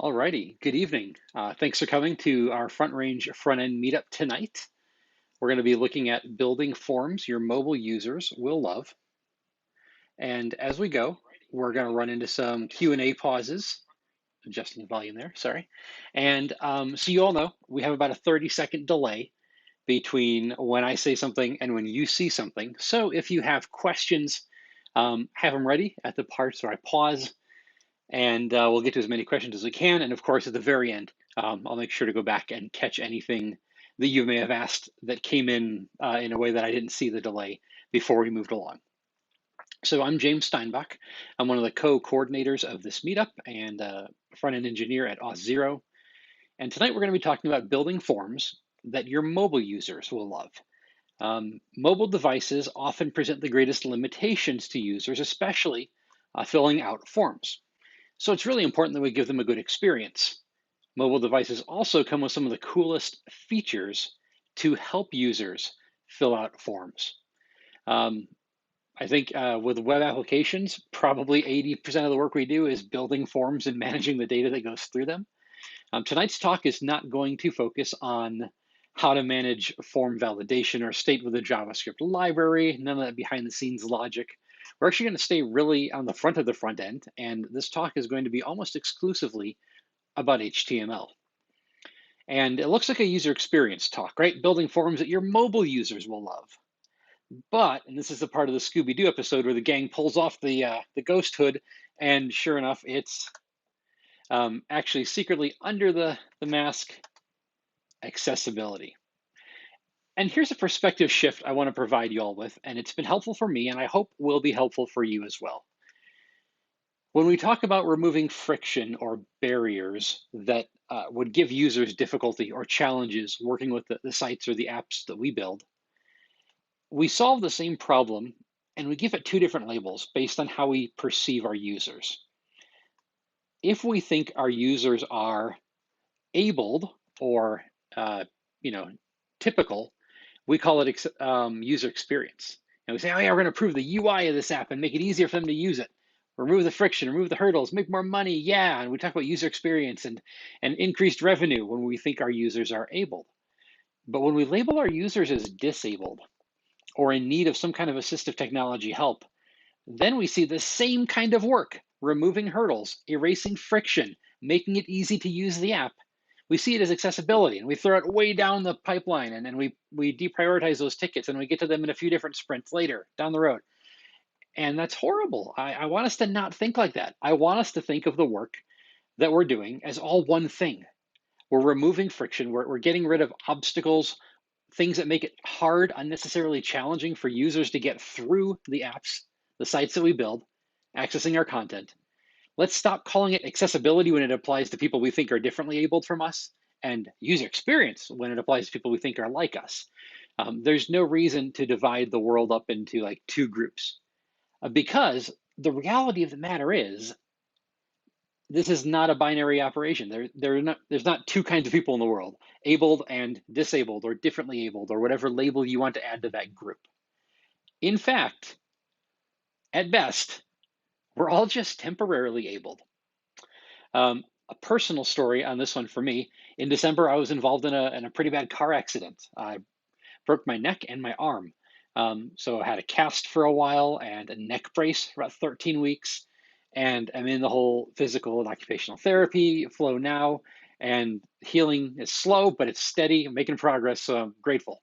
Alrighty, good evening. Thanks for coming to our Front Range front end meetup tonight. We're going to be looking at building forms your mobile users will love. And as we go, we're going to run into some Q&A pauses, adjusting the volume there, sorry. And so you all know we have about a 30-second delay between when I say something and when you see something. So if you have questions, have them ready at the parts where I pause and we'll get to as many questions as we can. And of course, at the very end, I'll make sure to go back and catch anything that you may have asked that came in a way that I didn't see the delay before we moved along. So I'm James Steinbach. I'm one of the co-coordinators of this meetup and front-end engineer at Auth0. And tonight we're going to be talking about building forms that your mobile users will love. Mobile devices often present the greatest limitations to users, especially filling out forms. So it's really important that we give them a good experience. Mobile devices also come with some of the coolest features to help users fill out forms. I think with web applications, probably 80% of the work we do is building forms and managing the data that goes through them. Tonight's talk is not going to focus on how to manage form validation or state with a JavaScript library, none of that behind the scenes logic. We're actually going to stay really on the front of the front end, and this talk is going to be almost exclusively about HTML. And it looks like a user experience talk, right? Building forms that your mobile users will love. But, and this is the part of the Scooby-Doo episode where the gang pulls off the ghost hood, and sure enough, it's actually secretly under the mask, accessibility. And here's a perspective shift I want to provide you all with, and it's been helpful for me, and I hope will be helpful for you as well. When we talk about removing friction or barriers that would give users difficulty or challenges working with the sites or the apps that we build, we solve the same problem and we give it two different labels based on how we perceive our users. If we think our users are abled or typical, we call it user experience. And we say, oh yeah, we're going to improve the UI of this app and make it easier for them to use it. Remove the friction, remove the hurdles, make more money, yeah. And we talk about user experience and increased revenue when we think our users are abled. But when we label our users as disabled or in need of some kind of assistive technology help, then we see the same kind of work, removing hurdles, erasing friction, making it easy to use the app. We see it as accessibility, and we throw it way down the pipeline, and then we deprioritize those tickets, and we get to them in a few different sprints later down the road. And that's horrible. I want us to not think like that. I want us to think of the work that we're doing as all one thing. We're removing friction. We're getting rid of obstacles, things that make it hard, unnecessarily challenging for users to get through the apps, the sites that we build, accessing our content. Let's stop calling it accessibility when it applies to people we think are differently abled from us, and user experience when it applies to people we think are like us. There's no reason to divide the world up into like two groups. Because the reality of the matter is, this is not a binary operation. There's not two kinds of people in the world, abled and disabled or differently abled or whatever label you want to add to that group. In fact, at best, we're all just temporarily abled. A personal story on this one for me, in December, I was involved in a pretty bad car accident. I broke my neck and my arm. So I had a cast for a while and a neck brace for about 13 weeks. And I'm in the whole physical and occupational therapy flow now. And healing is slow, but it's steady. I'm making progress, so I'm grateful.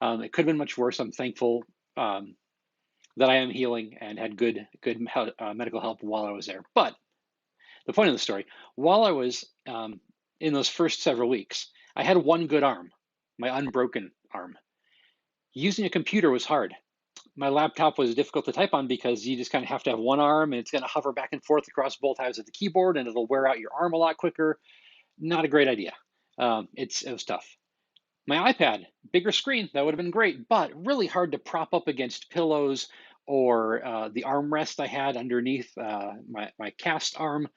It could have been much worse. I'm thankful that I am healing and had good medical help while I was there. But the point of the story, while I was in those first several weeks, I had one good arm, my unbroken arm. Using a computer was hard. My laptop was difficult to type on because you just kind of have to have one arm and it's going to hover back and forth across both halves of the keyboard and it'll wear out your arm a lot quicker. Not a great idea. It was tough. My iPad, bigger screen, that would have been great, but really hard to prop up against pillows or the armrest I had underneath my cast arm.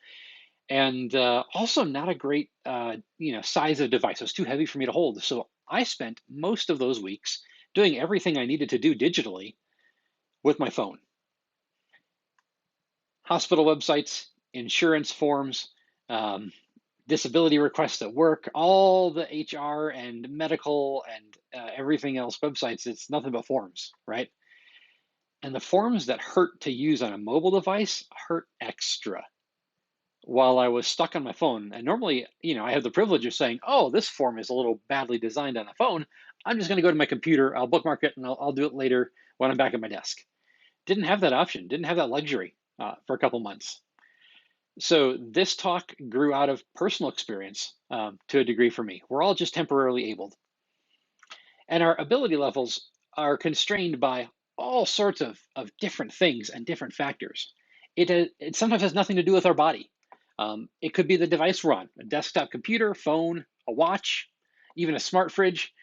And also not a great size of device. It was too heavy for me to hold. So I spent most of those weeks doing everything I needed to do digitally with my phone. Hospital websites, insurance forms, disability requests at work, all the HR and medical and everything else websites, it's nothing but forms, right? And the forms that hurt to use on a mobile device hurt extra while I was stuck on my phone. And normally, I have the privilege of saying, oh, this form is a little badly designed on the phone. I'm just going to go to my computer, I'll bookmark it, and I'll do it later when I'm back at my desk. Didn't have that option, didn't have that luxury for a couple months. So this talk grew out of personal experience to a degree for me. We're all just temporarily abled. And our ability levels are constrained by all sorts of different things and different factors. It sometimes has nothing to do with our body. It could be the device we're on, a desktop computer, phone, a watch, even a smart fridge.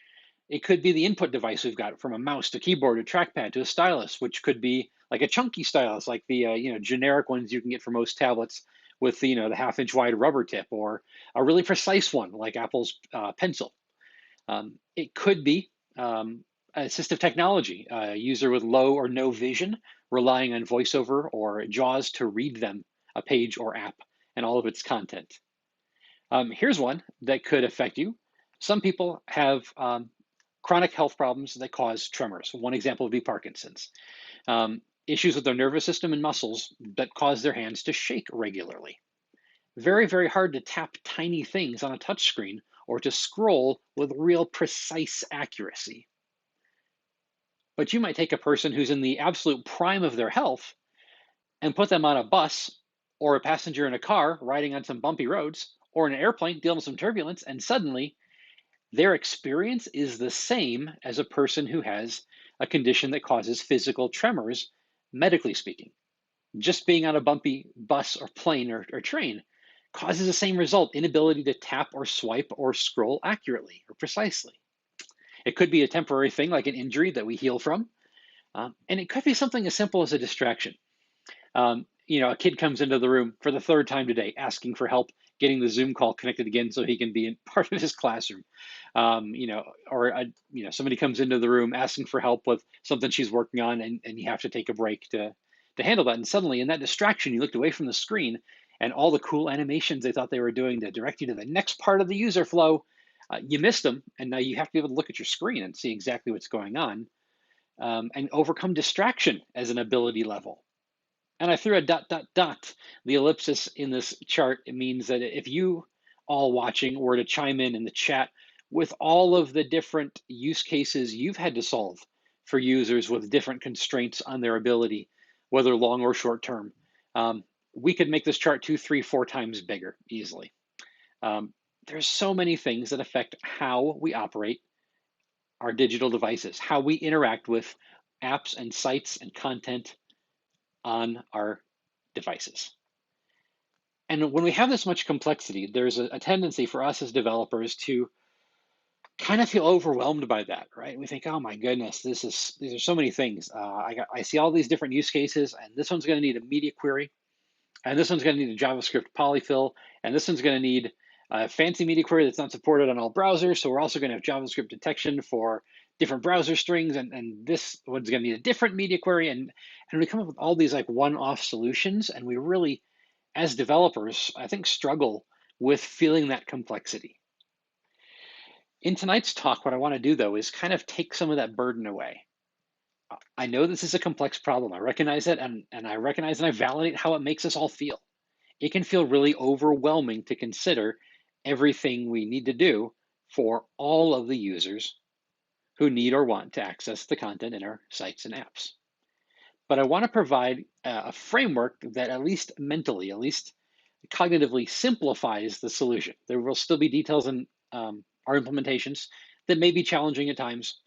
It could be the input device we've got, from a mouse to keyboard to trackpad to a stylus, which could be like a chunky stylus, like the generic ones you can get for most tablets with the half-inch wide rubber tip, or a really precise one like Apple's pencil. It could be assistive technology, a user with low or no vision relying on VoiceOver or JAWS to read them a page or app and all of its content. Here's one that could affect you. Some people have chronic health problems that cause tremors. One example would be Parkinson's. Issues with their nervous system and muscles that cause their hands to shake regularly. Very, very hard to tap tiny things on a touchscreen or to scroll with real precise accuracy. But you might take a person who's in the absolute prime of their health and put them on a bus or a passenger in a car riding on some bumpy roads, or in an airplane dealing with some turbulence, and suddenly their experience is the same as a person who has a condition that causes physical tremors, medically speaking. Just being on a bumpy bus or plane or train causes the same result: inability to tap or swipe or scroll accurately or precisely. It could be a temporary thing like an injury that we heal from, and it could be something as simple as a distraction. A kid comes into the room for the third time today asking for help getting the Zoom call connected again so he can be in part of his classroom. Somebody comes into the room asking for help with something she's working on, and you have to take a break to handle that. And suddenly, in that distraction, you looked away from the screen, and all the cool animations they thought they were doing to direct you to the next part of the user flow, you missed them, and now you have to be able to look at your screen and see exactly what's going on, and overcome distraction as an ability level. And I threw a ... The ellipsis in this chart, it means that if you all watching were to chime in the chat with all of the different use cases you've had to solve for users with different constraints on their ability, whether long or short term, we could make this chart 2, 3, 4 times bigger easily. There's so many things that affect how we operate our digital devices, how we interact with apps and sites and content on our devices. And when we have this much complexity, there's a tendency for us as developers to kind of feel overwhelmed by that, right? We think, oh my goodness, these are so many things. I see all these different use cases, and this one's going to need a media query, and this one's going to need a JavaScript polyfill, and this one's going to need a fancy media query that's not supported on all browsers. So we're also going to have JavaScript detection for different browser strings, and this one's going to need a different media query. And we come up with all these like one-off solutions, and we really, as developers, I think, struggle with feeling that complexity. In tonight's talk, what I want to do, though, is kind of take some of that burden away. I know this is a complex problem. I recognize it, and I recognize and I validate how it makes us all feel. It can feel really overwhelming to consider everything we need to do for all of the users who need or want to access the content in our sites and apps. But I want to provide a framework that at least mentally, at least cognitively simplifies the solution. There will still be details in our implementations that may be challenging at times,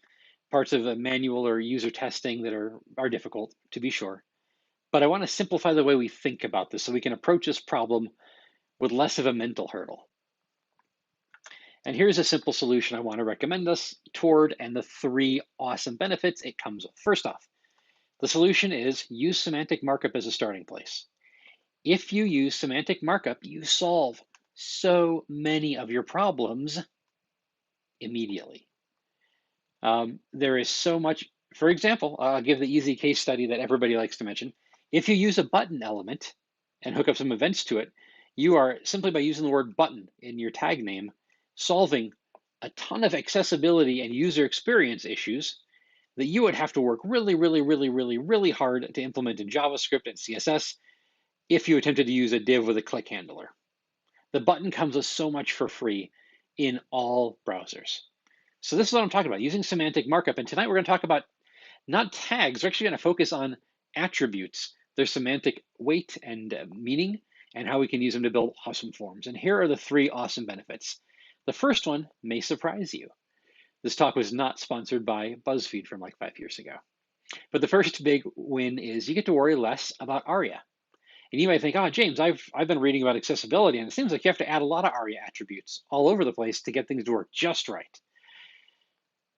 parts of a manual or user testing that are difficult, to be sure. But I want to simplify the way we think about this so we can approach this problem with less of a mental hurdle. And here's a simple solution I want to recommend us toward, and the 3 awesome benefits it comes with. First off, the solution is use semantic markup as a starting place. If you use semantic markup, you solve so many of your problems immediately. There is so much. For example, I'll give the easy case study that everybody likes to mention. If you use a button element and hook up some events to it, You are simply by using the word button in your tag name, solving a ton of accessibility and user experience issues that you would have to work really, really, really, really, really hard to implement in JavaScript and CSS if you attempted to use a div with a click handler. The button comes with so much for free in all browsers. So this is what I'm talking about, using semantic markup. And tonight we're going to talk about not tags. We're actually going to focus on attributes, their semantic weight and meaning, and how we can use them to build awesome forms. And here are the 3 awesome benefits. The first one may surprise you. This talk was not sponsored by BuzzFeed from like 5 years ago. But the first big win is you get to worry less about ARIA. And you might think, oh, James, I've been reading about accessibility, and it seems like you have to add a lot of ARIA attributes all over the place to get things to work just right.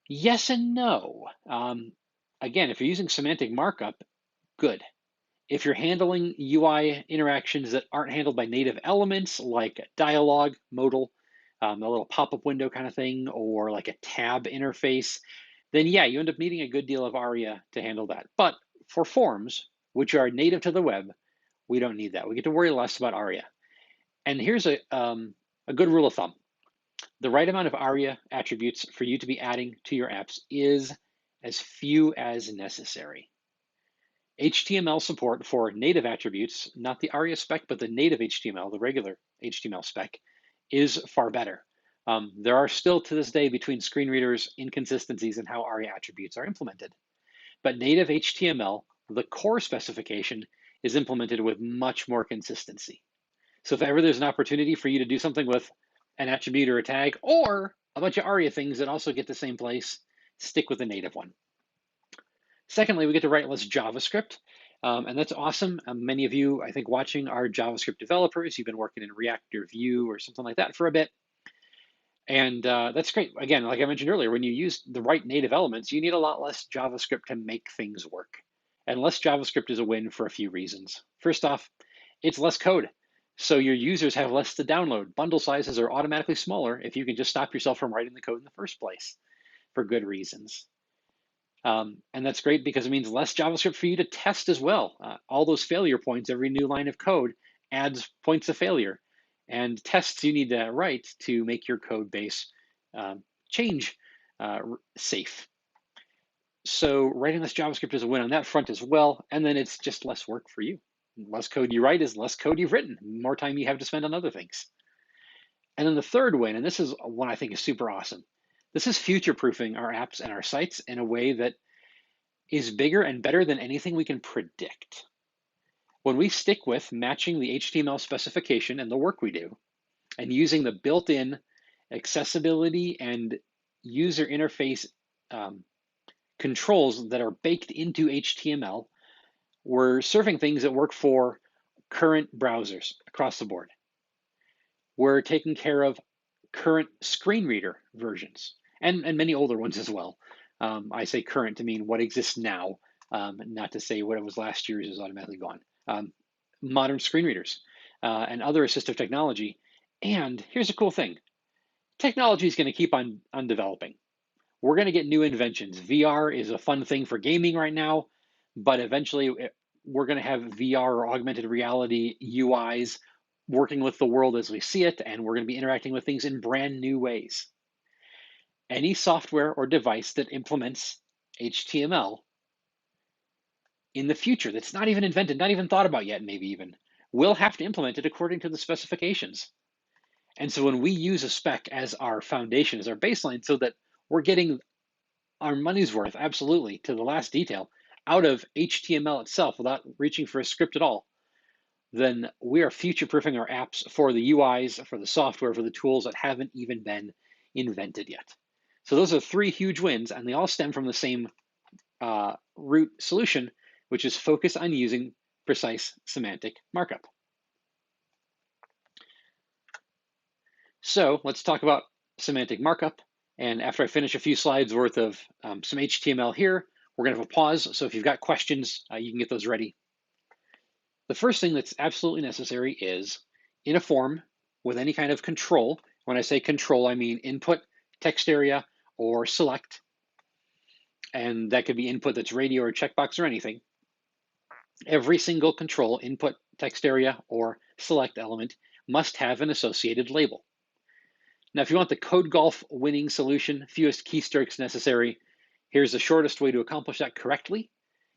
Yes and no. Again, if you're using semantic markup, good. If you're handling UI interactions that aren't handled by native elements like dialogue, modal, a little pop-up window kind of thing, or like a tab interface, then yeah, you end up needing a good deal of ARIA to handle that. But for forms, which are native to the web, we don't need that. We get to worry less about ARIA. And here's a good rule of thumb. The right amount of ARIA attributes for you to be adding to your apps is as few as necessary. HTML support for native attributes, not the ARIA spec, but the native HTML, the regular HTML spec, is far better. There are still to this day between screen readers inconsistencies in how ARIA attributes are implemented. But native HTML, the core specification, is implemented with much more consistency. So if ever there's an opportunity for you to do something with an attribute or a tag, or a bunch of ARIA things that also get the same place, stick with the native one. Secondly, we get to write less JavaScript, and that's awesome. Many of you, I think, watching are JavaScript developers. You've been working in React or Vue or something like that for a bit. And that's great. Again, like I mentioned earlier, when you use the right native elements, you need a lot less JavaScript to make things work. And less JavaScript is a win for a few reasons. First off, it's less code. So your users have less to download. Bundle sizes are automatically smaller if you can just stop yourself from writing the code in the first place for good reasons. And that's great because it means less JavaScript for you to test as well. All those failure points, every new line of code adds points of failure and tests you need to write to make your code base change safe. So writing less JavaScript is a win on that front as well. And then it's just less work for you. Less code you write is less code you've written, more time you have to spend on other things. And then the third win, and this is one I think is super awesome. This is future-proofing our apps and our sites in a way that is bigger and better than anything we can predict. When we stick with matching the HTML specification and the work we do, and using the built-in accessibility and user interface controls that are baked into HTML, we're serving things that work for current browsers across the board. We're taking care of current screen reader versions and many older ones as well. I say current to mean what exists now, not to say what it was last year's is automatically gone. Modern screen readers and other assistive technology. And here's a cool thing. Technology is going to keep on developing. We're going to get new inventions. VR is a fun thing for gaming right now, but eventually we're going to have VR or augmented reality UIs working with the world as we see it, and we're going to be interacting with things in brand new ways. Any software or device that implements HTML in the future that's not even invented, not even thought about yet, maybe even, will have to implement it according to the specifications. And so when we use a spec as our foundation, as our baseline, so that we're getting our money's worth, absolutely, to the last detail, out of HTML itself without reaching for a script at all, then we are future-proofing our apps for the UIs, for the software, for the tools that haven't even been invented yet. So those are 3 huge wins, and they all stem from the same root solution, which is focus on using precise semantic markup. So let's talk about semantic markup. And after I finish a few slides worth of some HTML here, we're going to have a pause. So if you've got questions, you can get those ready. The first thing that's absolutely necessary is in a form with any kind of control. When I say control, I mean input, text area, or select. And that could be input that's radio or checkbox or anything. Every single control, input, text area, or select element must have an associated label. Now, if you want the code golf winning solution, fewest keystrokes necessary, here's the shortest way to accomplish that correctly.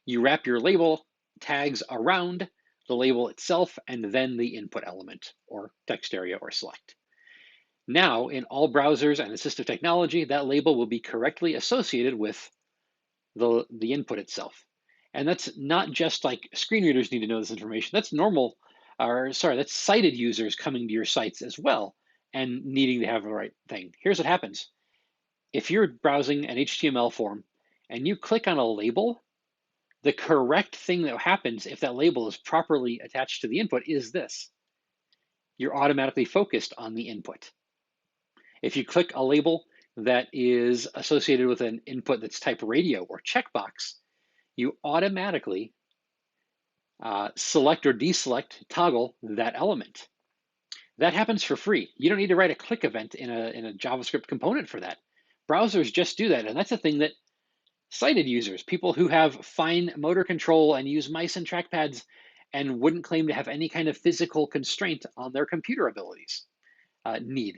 You wrap your label tags around the label itself and then the input element or text area or select. Now, in all browsers and assistive technology, that label will be correctly associated with the input itself. And that's not just like screen readers need to know this information. That's that's sighted users coming to your sites as well and needing to have the right thing. Here's what happens. If you're browsing an HTML form and you click on a label, the correct thing that happens if that label is properly attached to the input is this. You're automatically focused on the input. If you click a label that is associated with an input that's type radio or checkbox, you automatically select or deselect, toggle that element. That happens for free. You don't need to write a click event in a JavaScript component for that. Browsers just do that, and that's a thing that sighted users, people who have fine motor control and use mice and trackpads and wouldn't claim to have any kind of physical constraint on their computer abilities, need.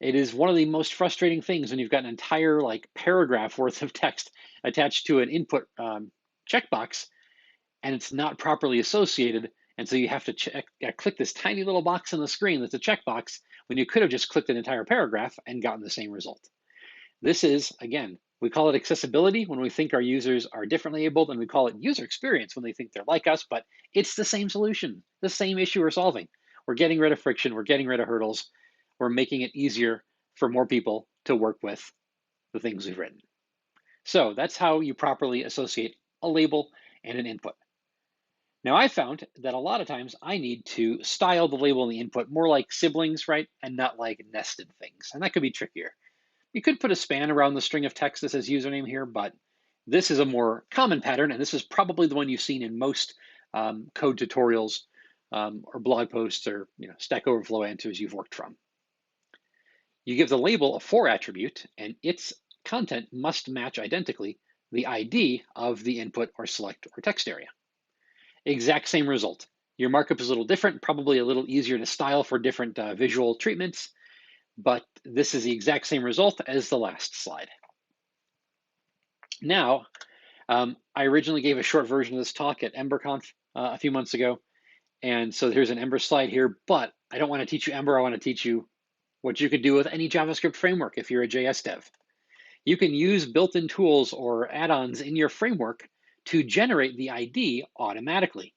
It is one of the most frustrating things when you've got an entire paragraph worth of text attached to an input checkbox and it's not properly associated. And so you have to click this tiny little box on the screen that's a checkbox when you could have just clicked an entire paragraph and gotten the same result. This is, again, we call it accessibility when we think our users are differently abled, and we call it user experience when they think they're like us, but it's the same solution, the same issue we're solving. We're getting rid of friction, we're getting rid of hurdles, we're making it easier for more people to work with the things we've written. So that's how you properly associate a label and an input. Now, I found that a lot of times I need to style the label and the input more like siblings, right? And not like nested things. And that could be trickier. You could put a span around the string of text that says username here, but this is a more common pattern, and this is probably the one you've seen in most code tutorials or blog posts or Stack Overflow answers you've worked from. You give the label a for attribute, and its content must match identically the ID of the input or select or text area. Exact same result. Your markup is a little different, probably a little easier to style for different visual treatments, but this is the exact same result as the last slide. Now, I originally gave a short version of this talk at EmberConf a few months ago, and so here's an Ember slide here, but I don't want to teach you Ember, I want to teach you what you could do with any JavaScript framework if you're a JS dev. You can use built-in tools or add-ons in your framework to generate the ID automatically.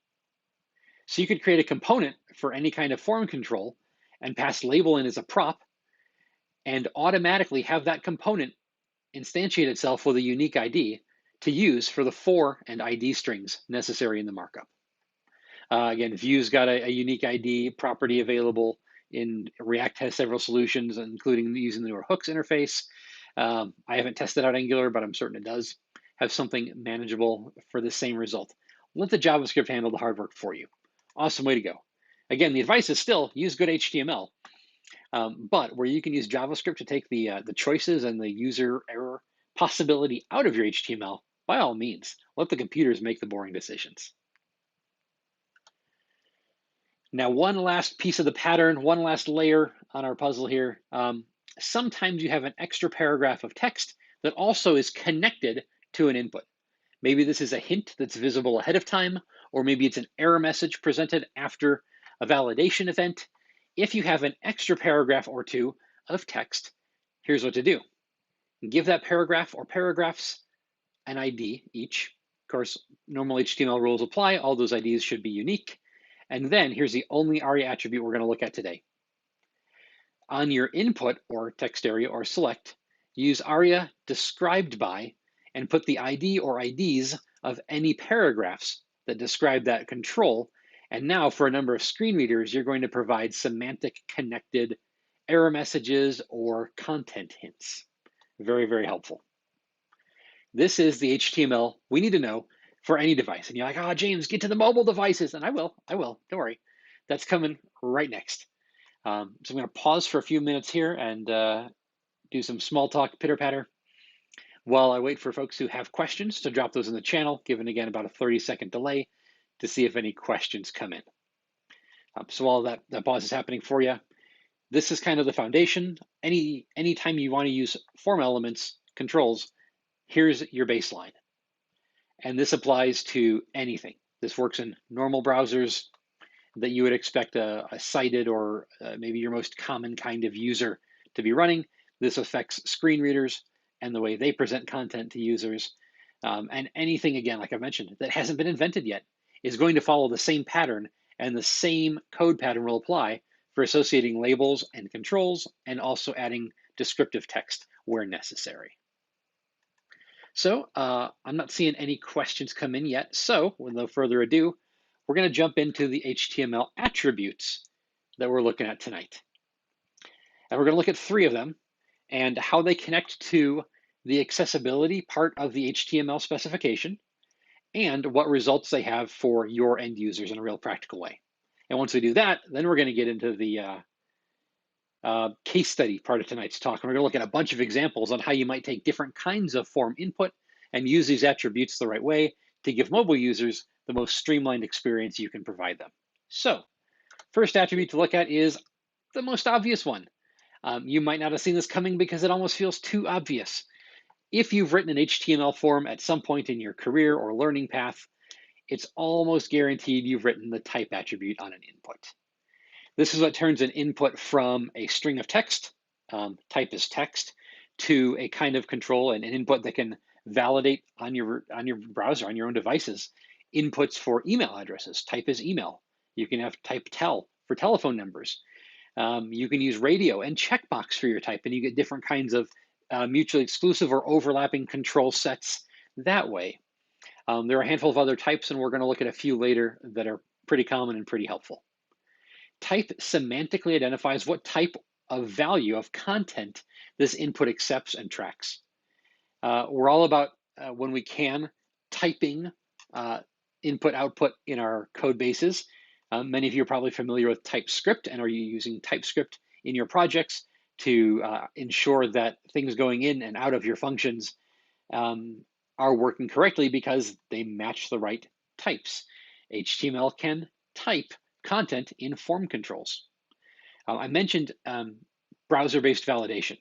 So you could create a component for any kind of form control and pass label in as a prop and automatically have that component instantiate itself with a unique ID to use for the for and ID strings necessary in the markup. Again, Vue's got a unique ID property available. In React has several solutions, including using the newer hooks interface. I haven't tested out Angular, but I'm certain it does have something manageable for the same result. Let the JavaScript handle the hard work for you. Awesome way to go. Again, the advice is still use good HTML, but where you can use JavaScript to take the choices and the user error possibility out of your HTML, by all means, let the computers make the boring decisions. Now, one last piece of the pattern, one last layer on our puzzle here. Sometimes you have an extra paragraph of text that also is connected to an input. Maybe this is a hint that's visible ahead of time, or maybe it's an error message presented after a validation event. If you have an extra paragraph or two of text, here's what to do. Give that paragraph or paragraphs an ID each. Of course, normal HTML rules apply. All those IDs should be unique. And then here's the only ARIA attribute we're going to look at today. On your input or text area or select, use ARIA described by and put the ID or IDs of any paragraphs that describe that control. And now for a number of screen readers, you're going to provide semantic connected error messages or content hints. Very, very helpful. This is the HTML we need to know for any device. And you're like, oh, James, get to the mobile devices. And I will, don't worry. That's coming right next. So I'm gonna pause for a few minutes here and do some small talk pitter patter while I wait for folks who have questions to drop those in the channel, given again about a 30-second delay to see if any questions come in. So while that pause is happening for you, this is kind of the foundation. Anytime you want to use form elements, controls, here's your baseline. And this applies to anything. This works in normal browsers that you would expect a cited or maybe your most common kind of user to be running. This affects screen readers and the way they present content to users. And anything, again, like I mentioned, that hasn't been invented yet is going to follow the same pattern, and the same code pattern will apply for associating labels and controls and also adding descriptive text where necessary. So I'm not seeing any questions come in yet. So with no further ado, we're going to jump into the HTML attributes that we're looking at tonight. And we're going to look at 3 of them and how they connect to the accessibility part of the HTML specification and what results they have for your end users in a real practical way. And once we do that, then we're going to get into the case study part of tonight's talk. And we're going to look at a bunch of examples on how you might take different kinds of form input and use these attributes the right way to give mobile users the most streamlined experience you can provide them. So, first attribute to look at is the most obvious one. You might not have seen this coming because it almost feels too obvious. If you've written an HTML form at some point in your career or learning path, it's almost guaranteed you've written the type attribute on an input. This is what turns an input from a string of text, type is text, to a kind of control and an input that can validate on your browser, on your own devices. Inputs for email addresses, type is email. You can have type tel for telephone numbers. You can use radio and checkbox for your type, and you get different kinds of mutually exclusive or overlapping control sets that way. There are a handful of other types, and we're going to look at a few later that are pretty common and pretty helpful. Type semantically identifies what type of value of content this input accepts and tracks. We're all about, when we can, typing input output in our code bases. Many of you are probably familiar with TypeScript, and are you using TypeScript in your projects to ensure that things going in and out of your functions are working correctly because they match the right types. HTML can type content in form controls. I mentioned browser-based validation.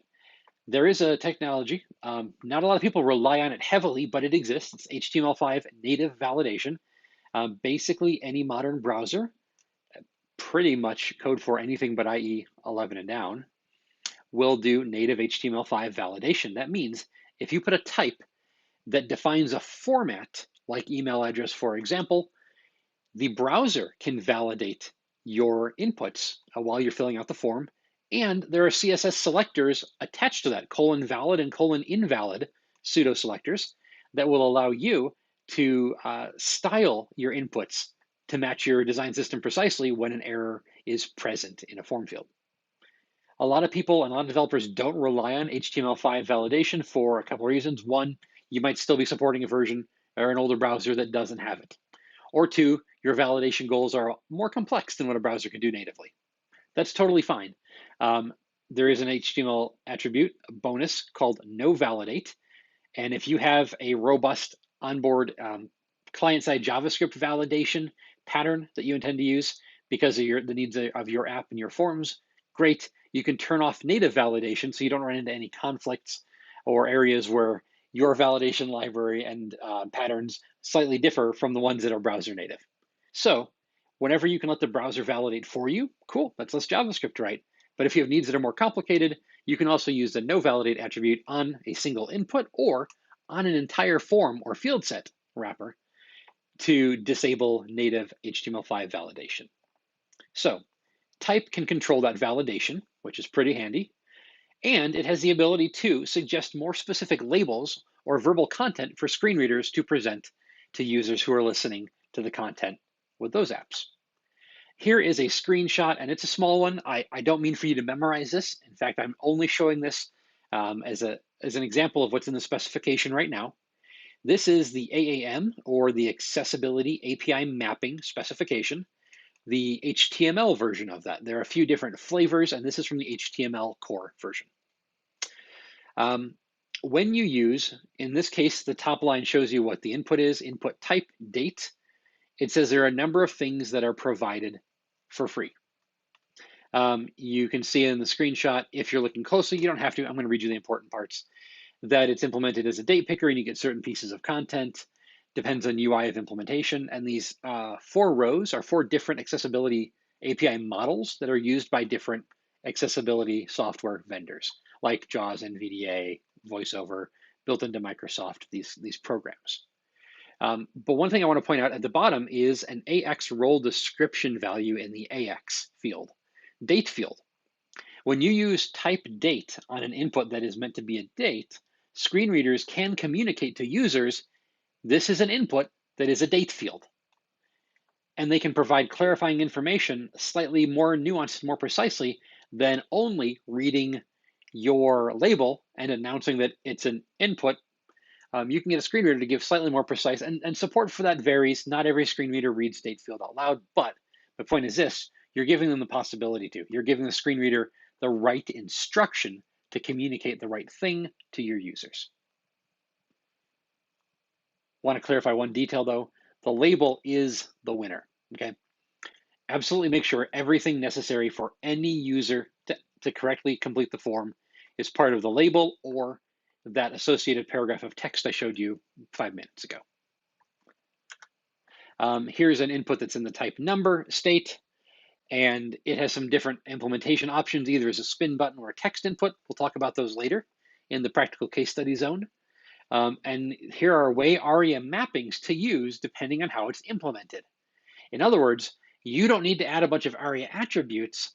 There is a technology, not a lot of people rely on it heavily, but it exists. It's HTML5 native validation. Basically, any modern browser, pretty much code for anything but IE 11 and down, will do native HTML5 validation. That means if you put a type that defines a format, like email address, for example, the browser can validate your inputs while you're filling out the form. And there are CSS selectors attached to that, :valid and :invalid pseudo selectors that will allow you to style your inputs to match your design system precisely when an error is present in a form field. A lot of people and a lot of developers don't rely on HTML5 validation for a couple of reasons. One, you might still be supporting a version or an older browser that doesn't have it. Or 2, your validation goals are more complex than what a browser can do natively. That's totally fine. There is an HTML attribute bonus called noValidate. And if you have a robust onboard client-side JavaScript validation pattern that you intend to use because of the needs of your app and your forms, great. You can turn off native validation so you don't run into any conflicts or areas where your validation library and patterns slightly differ from the ones that are browser native. So whenever you can let the browser validate for you, cool, that's less JavaScript, right? But if you have needs that are more complicated, you can also use the noValidate attribute on a single input or on an entire form or field set wrapper to disable native HTML5 validation. So type can control that validation, which is pretty handy. And it has the ability to suggest more specific labels or verbal content for screen readers to present to users who are listening to the content with those apps. Here is a screenshot, and it's a small one. I don't mean for you to memorize this. In fact, I'm only showing this as an example of what's in the specification right now. This is the AAM, or the Accessibility API Mapping specification, the HTML version of that. There are a few different flavors, and this is from the HTML core version. When you use, in this case, the top line shows you what the input is, input type, date. It says there are a number of things that are provided for free. You can see in the screenshot, if you're looking closely, you don't have to, I'm going to read you the important parts, that it's implemented as a date picker and you get certain pieces of content, depends on UI of implementation. And these 4 rows are 4 different accessibility API models that are used by different accessibility software vendors, like JAWS, NVDA, VoiceOver, built into Microsoft, these programs. But one thing I want to point out at the bottom is an AX role description value in the AX field, date field. When you use type date on an input that is meant to be a date, screen readers can communicate to users, this is an input that is a date field. And they can provide clarifying information slightly more nuanced, more precisely than only reading your label and announcing that it's an input. You can get a screen reader to give slightly more precise, and support for that varies. Not every screen reader reads date field out loud, but the point is this, you're giving them the possibility to. You're giving the screen reader the right instruction to communicate the right thing to your users. Want to clarify one detail though, the label is the winner, okay? Absolutely make sure everything necessary for any user to correctly complete the form is part of the label or that associated paragraph of text I showed you 5 minutes ago. Here's an input that's in the type number state, and it has some different implementation options, either as a spin button or a text input. We'll talk about those later in the practical case study zone. And here are way ARIA mappings to use depending on how it's implemented. In other words, you don't need to add a bunch of ARIA attributes.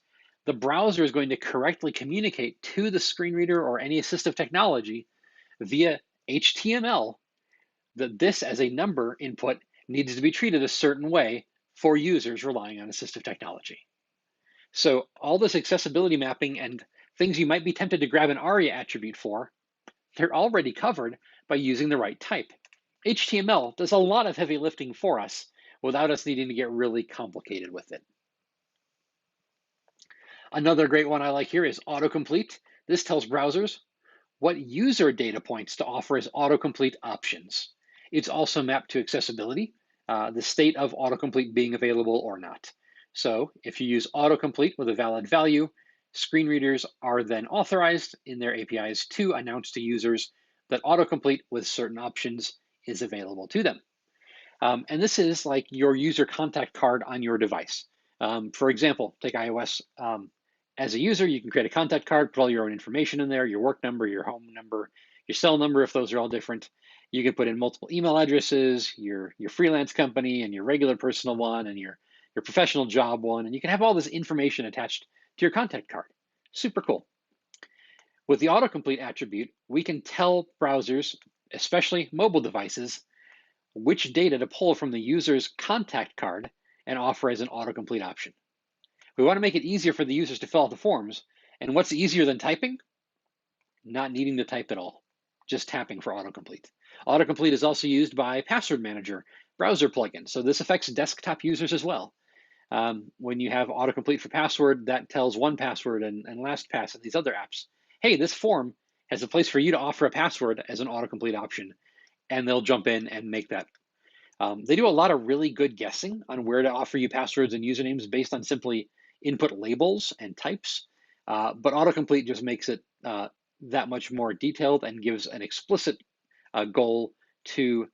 The browser is going to correctly communicate to the screen reader or any assistive technology via HTML that this as a number input needs to be treated a certain way for users relying on assistive technology. So all this accessibility mapping and things you might be tempted to grab an ARIA attribute for, they're already covered by using the right type. HTML does a lot of heavy lifting for us without us needing to get really complicated with it. Another great one I like here is autocomplete. This tells browsers what user data points to offer as autocomplete options. It's also mapped to accessibility, the state of autocomplete being available or not. So if you use autocomplete with a valid value, screen readers are then authorized in their APIs to announce to users that autocomplete with certain options is available to them. And this is like your user contact card on your device. For example, take iOS. As a user, you can create a contact card, put all your own information in there, your work number, your home number, your cell number, if those are all different. You can put in multiple email addresses, your freelance company and your regular personal one and your professional job one, and you can have all this information attached to your contact card. Super cool. With the autocomplete attribute, we can tell browsers, especially mobile devices, which data to pull from the user's contact card and offer as an autocomplete option. We want to make it easier for the users to fill out the forms. And what's easier than typing? Not needing to type at all, just tapping for autocomplete. Autocomplete is also used by Password Manager browser plugins. So this affects desktop users as well. When you have autocomplete for password, that tells 1Password and LastPass and these other apps, hey, this form has a place for you to offer a password as an autocomplete option, and they'll jump in and make that. They do a lot of really good guessing on where to offer you passwords and usernames based on simply input labels and types, but autocomplete just makes it that much more detailed and gives an explicit goal to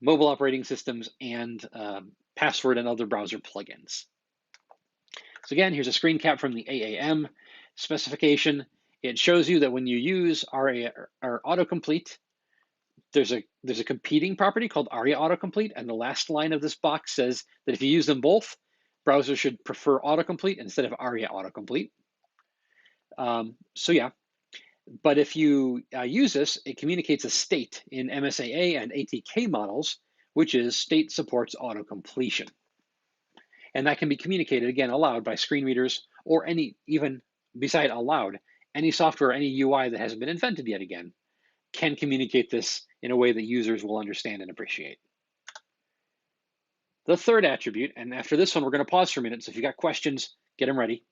mobile operating systems and password and other browser plugins. So again, here's a screen cap from the AAM specification. It shows you that when you use ARIA or autocomplete, there's a competing property called ARIA autocomplete, and the last line of this box says that if you use them both, browsers should prefer autocomplete instead of ARIA autocomplete. So yeah, but if you use this, it communicates a state in MSAA and ATK models, which is state supports autocompletion. And that can be communicated, again, aloud by screen readers or any, even beside aloud, any software, any UI that hasn't been invented yet again, can communicate this in a way that users will understand and appreciate. The third attribute, and after this one, we're going to pause for a minute, so if you got questions, get them ready.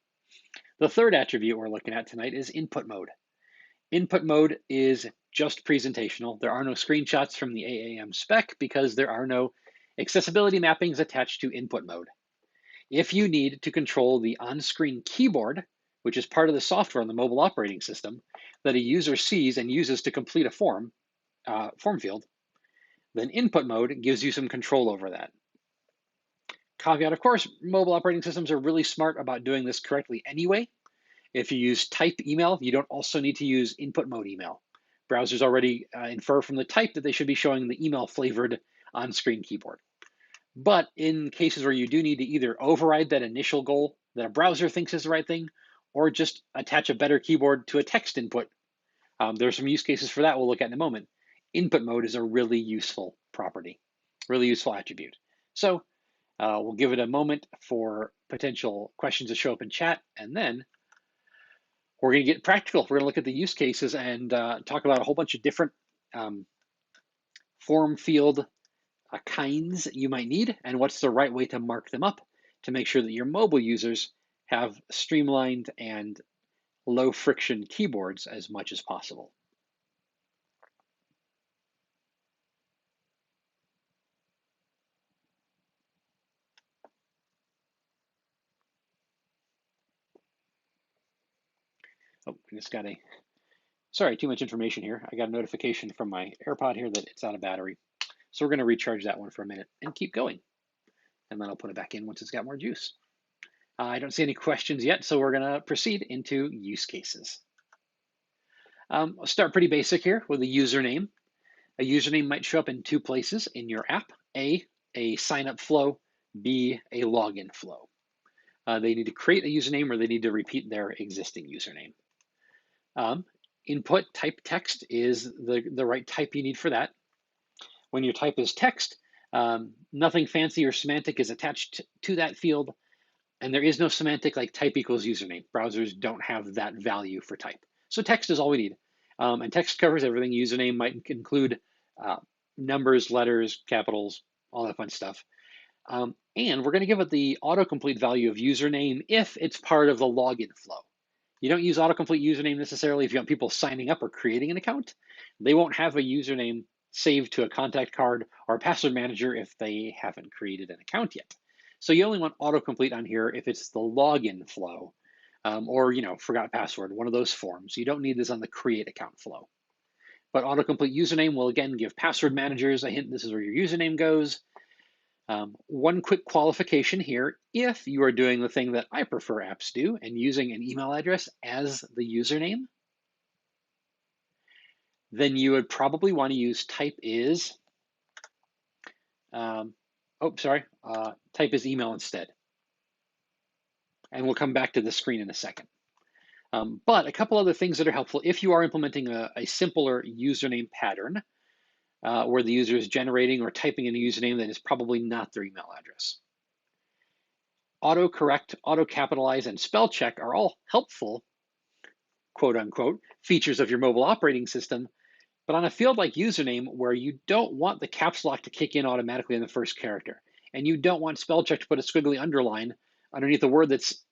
The third attribute we're looking at tonight is input mode. Input mode is just presentational. There are no screenshots from the AAM spec because there are no accessibility mappings attached to input mode. If you need to control the on-screen keyboard, which is part of the software on the mobile operating system that a user sees and uses to complete a form field, then input mode gives you some control over that. Caveat, of course, mobile operating systems are really smart about doing this correctly anyway. If you use type email, you don't also need to use input mode email. Browsers already infer from the type that they should be showing the email flavored on-screen keyboard. But in cases where you do need to either override that initial goal that a browser thinks is the right thing, or just attach a better keyboard to a text input, there are some use cases for that we'll look at in a moment. Input mode is a really useful property, really useful attribute. So we'll give it a moment for potential questions to show up in chat, and then we're going to get practical. We're going to look at the use cases and talk about a whole bunch of different form field kinds you might need and what's the right way to mark them up to make sure that your mobile users have streamlined and low friction keyboards as much as possible. Oh, I just got sorry, too much information here. I got a notification from my AirPod here that it's out of battery. So we're going to recharge that one for a minute and keep going. And then I'll put it back in once it's got more juice. I don't see any questions yet, so we're going to proceed into use cases. I'll start pretty basic here with a username. A username might show up in two places in your app. A sign-up flow, B, a login flow. They need to create a username or they need to repeat their existing username. Input type text is the right type you need for that. When your type is text, nothing fancy or semantic is attached to that field, and there is no semantic like type equals username. Browsers don't have that value for type. So text is all we need. And text covers everything. Username might include numbers, letters, capitals, all that fun stuff. And we're going to give it the autocomplete value of username if it's part of the login flow. You don't use autocomplete username necessarily if you want people signing up or creating an account. They won't have a username saved to a contact card or a password manager if they haven't created an account yet. So you only want autocomplete on here if it's the login flow or forgot password, one of those forms. You don't need this on the create account flow. But autocomplete username will again give password managers a hint this is where your username goes. One quick qualification here, if you are doing the thing that I prefer apps do and using an email address as the username, then you would probably want to use type is, type is email instead. And we'll come back to the screen in a second. But a couple other things that are helpful if you are implementing a simpler username pattern where the user is generating or typing in a username that is probably not their email address. Autocorrect, autocapitalize, and spell check are all helpful, quote unquote, features of your mobile operating system. But on a field like username, where you don't want the caps lock to kick in automatically in the first character, and you don't want spell check to put a squiggly underline underneath the word that's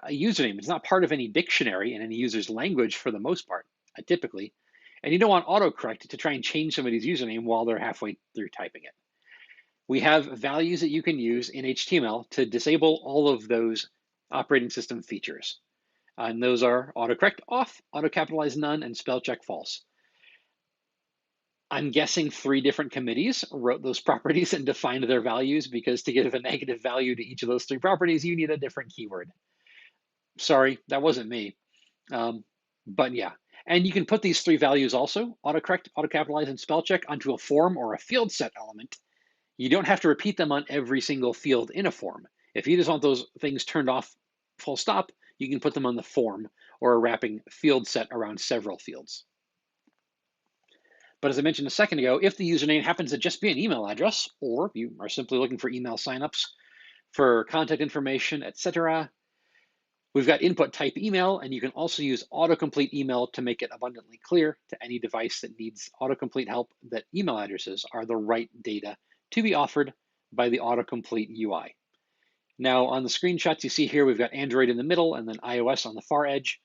a username. It's not part of any dictionary in any user's language for the most part, typically. And you don't want autocorrect to try and change somebody's username while they're halfway through typing it. We have values that you can use in HTML to disable all of those operating system features. And those are autocorrect off, autocapitalize none, and spell check false. I'm guessing 3 different committees wrote those properties and defined their values because to give a negative value to each of those 3 properties, you need a different keyword. Sorry, that wasn't me. But yeah, and you can put these 3 values also, autocorrect, autocapitalize, and spell check onto a form or a field set element. You don't have to repeat them on every single field in a form. If you just want those things turned off full stop, you can put them on the form or a wrapping field set around several fields. But as I mentioned a second ago, if the username happens to just be an email address, or you are simply looking for email signups for contact information, etc., we've got input type email, and you can also use autocomplete email to make it abundantly clear to any device that needs autocomplete help that email addresses are the right data to be offered by the autocomplete UI. Now on the screenshots you see here, we've got Android in the middle and then iOS on the far edge.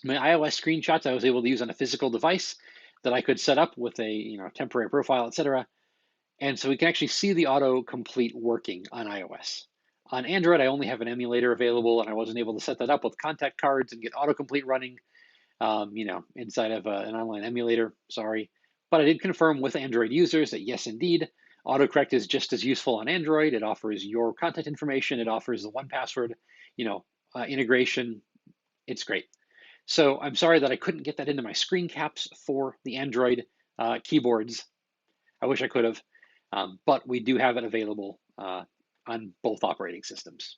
My iOS screenshots I was able to use on a physical device that I could set up with a temporary profile, etc. And so we can actually see the autocomplete working on iOS. On Android, I only have an emulator available, and I wasn't able to set that up with contact cards and get autocomplete running, inside of an online emulator. Sorry. But I did confirm with Android users that yes, indeed, autocorrect is just as useful on Android. It offers your contact information. It offers the 1Password, integration. It's great. So I'm sorry that I couldn't get that into my screen caps for the Android keyboards. I wish I could have, but we do have it available on both operating systems.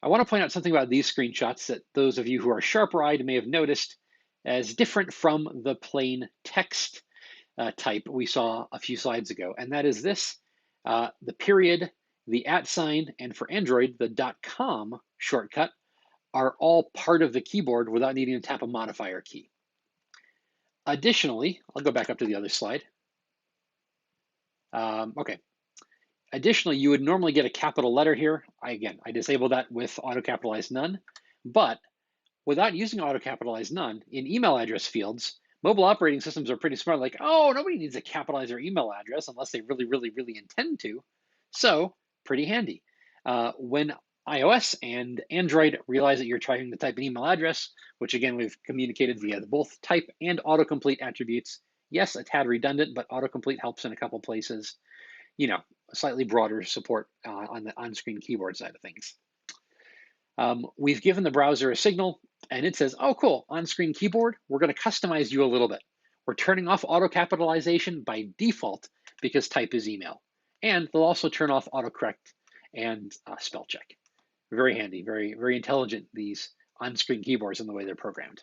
I want to point out something about these screenshots that those of you who are sharper-eyed may have noticed as different from the plain text type we saw a few slides ago, and that is this, the period, the @sign, and for Android, the .com shortcut are all part of the keyboard without needing to tap a modifier key. Additionally, I'll go back up to the other slide. Okay. Additionally, you would normally get a capital letter here. I disable that with auto-capitalize none, but without using auto-capitalize none, in email address fields, mobile operating systems are pretty smart, like, oh, nobody needs to capitalize their email address unless they really, really, really intend to. So pretty handy. When iOS and Android realize that you're trying to type an email address, which again, we've communicated via both type and autocomplete attributes. Yes, a tad redundant, but autocomplete helps in a couple places. Slightly broader support on the on-screen keyboard side of things. We've given the browser a signal, and it says, oh, cool, on-screen keyboard, we're going to customize you a little bit. We're turning off auto-capitalization by default because type is email. And they'll also turn off autocorrect and spell check. Very handy, very, very intelligent, these on-screen keyboards and the way they're programmed.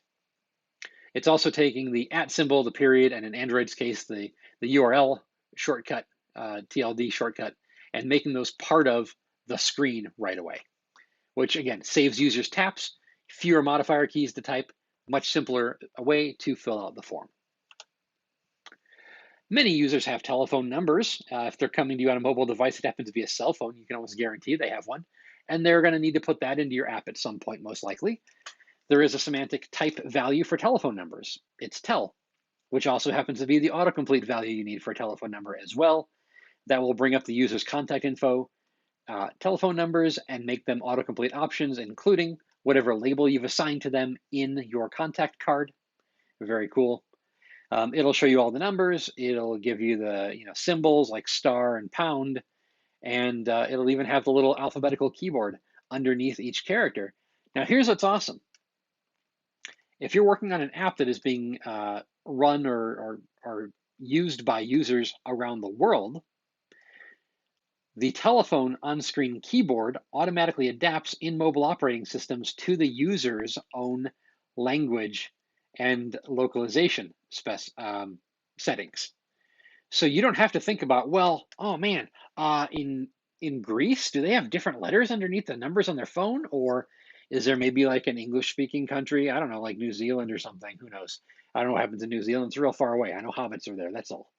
It's also taking the @ symbol, the period, and in Android's case, the URL shortcut, TLD shortcut, and making those part of the screen right away, which again, saves users taps, fewer modifier keys to type, much simpler a way to fill out the form. Many users have telephone numbers. If they're coming to you on a mobile device that happens to be a cell phone, you can almost guarantee they have one. And they're going to need to put that into your app at some point, most likely. There is a semantic type value for telephone numbers. It's tel, which also happens to be the autocomplete value you need for a telephone number as well. That will bring up the user's contact info, telephone numbers, and make them autocomplete options, including whatever label you've assigned to them in your contact card. Very cool. It'll show you all the numbers. It'll give you the symbols like star and pound, and it'll even have the little alphabetical keyboard underneath each character. Now, here's what's awesome. If you're working on an app that is being run or used by users around the world, the telephone on-screen keyboard automatically adapts in mobile operating systems to the user's own language and localization settings. So you don't have to think about, well, oh man, in Greece, do they have different letters underneath the numbers on their phone? Or is there maybe like an English-speaking country? I don't know, like New Zealand or something. Who knows? I don't know what happens in New Zealand. It's real far away. I know hobbits are there. That's all.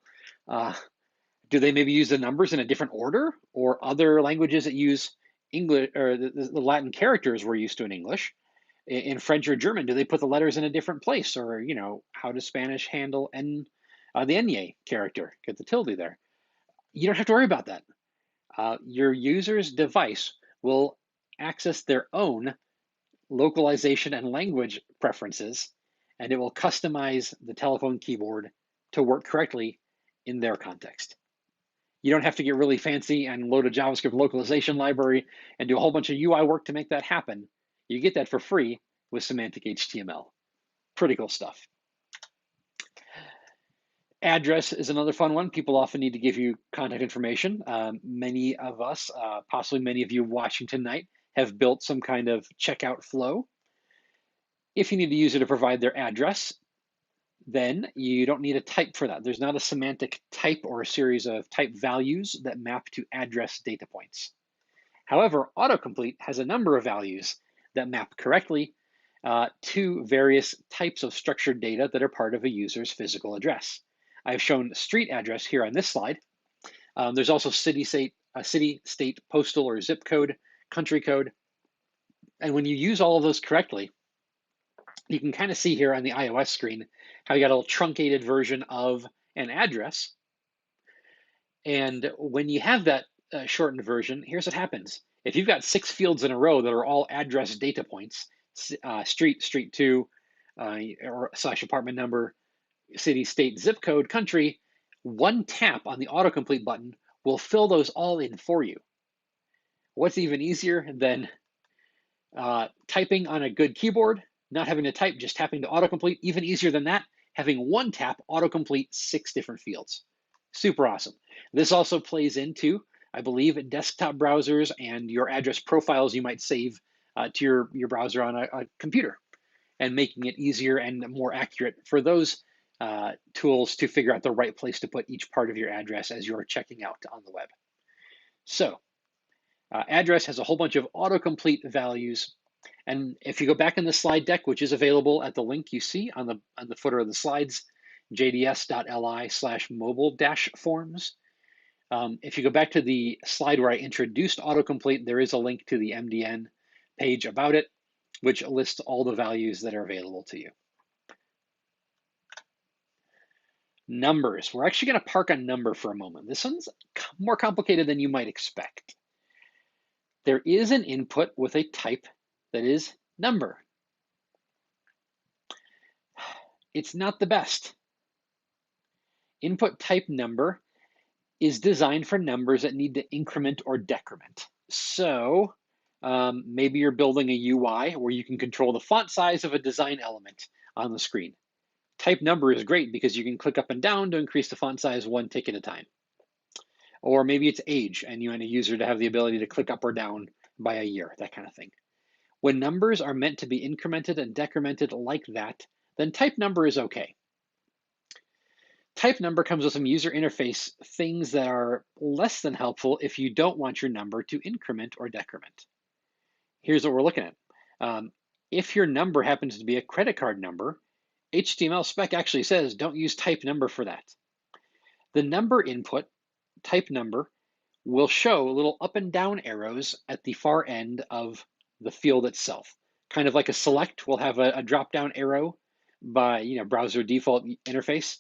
Do they maybe use the numbers in a different order, or other languages that use English or the Latin characters we're used to in English? In French or German, do they put the letters in a different place? Or how does Spanish handle the nye character? Get the tilde there. You don't have to worry about that. Your user's device will access their own localization and language preferences, and it will customize the telephone keyboard to work correctly in their context. You don't have to get really fancy and load a JavaScript localization library and do a whole bunch of UI work to make that happen. You get that for free with Semantic HTML. Pretty cool stuff. Address is another fun one. People often need to give you contact information. Many of us, possibly many of you watching tonight, have built some kind of checkout flow. If you need to use it to provide their address, then you don't need a type for that. There's not a semantic type or a series of type values that map to address data points. However, autocomplete has a number of values that map correctly to various types of structured data that are part of a user's physical address. I've shown street address here on this slide. There's also city, state, postal, or zip code, country code. And when you use all of those correctly, you can kind of see here on the iOS screen how you got a little truncated version of an address. And when you have that shortened version, here's what happens. If you've got 6 fields in a row that are all address data points, street, street 2, or / apartment number, city, state, zip code, country, one tap on the autocomplete button will fill those all in for you. What's even easier than typing on a good keyboard, not having to type, just tapping to autocomplete? Even easier than that, having one tap autocomplete 6 different fields. Super awesome. This also plays into, I believe, desktop browsers and your address profiles you might save to your browser on a computer, and making it easier and more accurate for those tools to figure out the right place to put each part of your address as you're checking out on the web. So address has a whole bunch of autocomplete values. And if you go back in the slide deck, which is available at the link you see on the footer of the slides, jds.li/mobile-forms. If you go back to the slide where I introduced autocomplete, there is a link to the MDN page about it, which lists all the values that are available to you. Numbers. We're actually going to park on number for a moment. This one's more complicated than you might expect. There is an input with a type that is number. It's not the best. Input type number is designed for numbers that need to increment or decrement. So maybe you're building a UI where you can control the font size of a design element on the screen. Type number is great because you can click up and down to increase the font size one tick at a time. Or maybe it's age and you want a user to have the ability to click up or down by a year, that kind of thing. When numbers are meant to be incremented and decremented like that, then type number is okay. Type number comes with some user interface things that are less than helpful if you don't want your number to increment or decrement. Here's what we're looking at. If your number happens to be a credit card number, HTML spec actually says don't use type number for that. The number input, type number, will show little up and down arrows at the far end of the field itself. Kind of like a select will have a drop-down arrow by browser default interface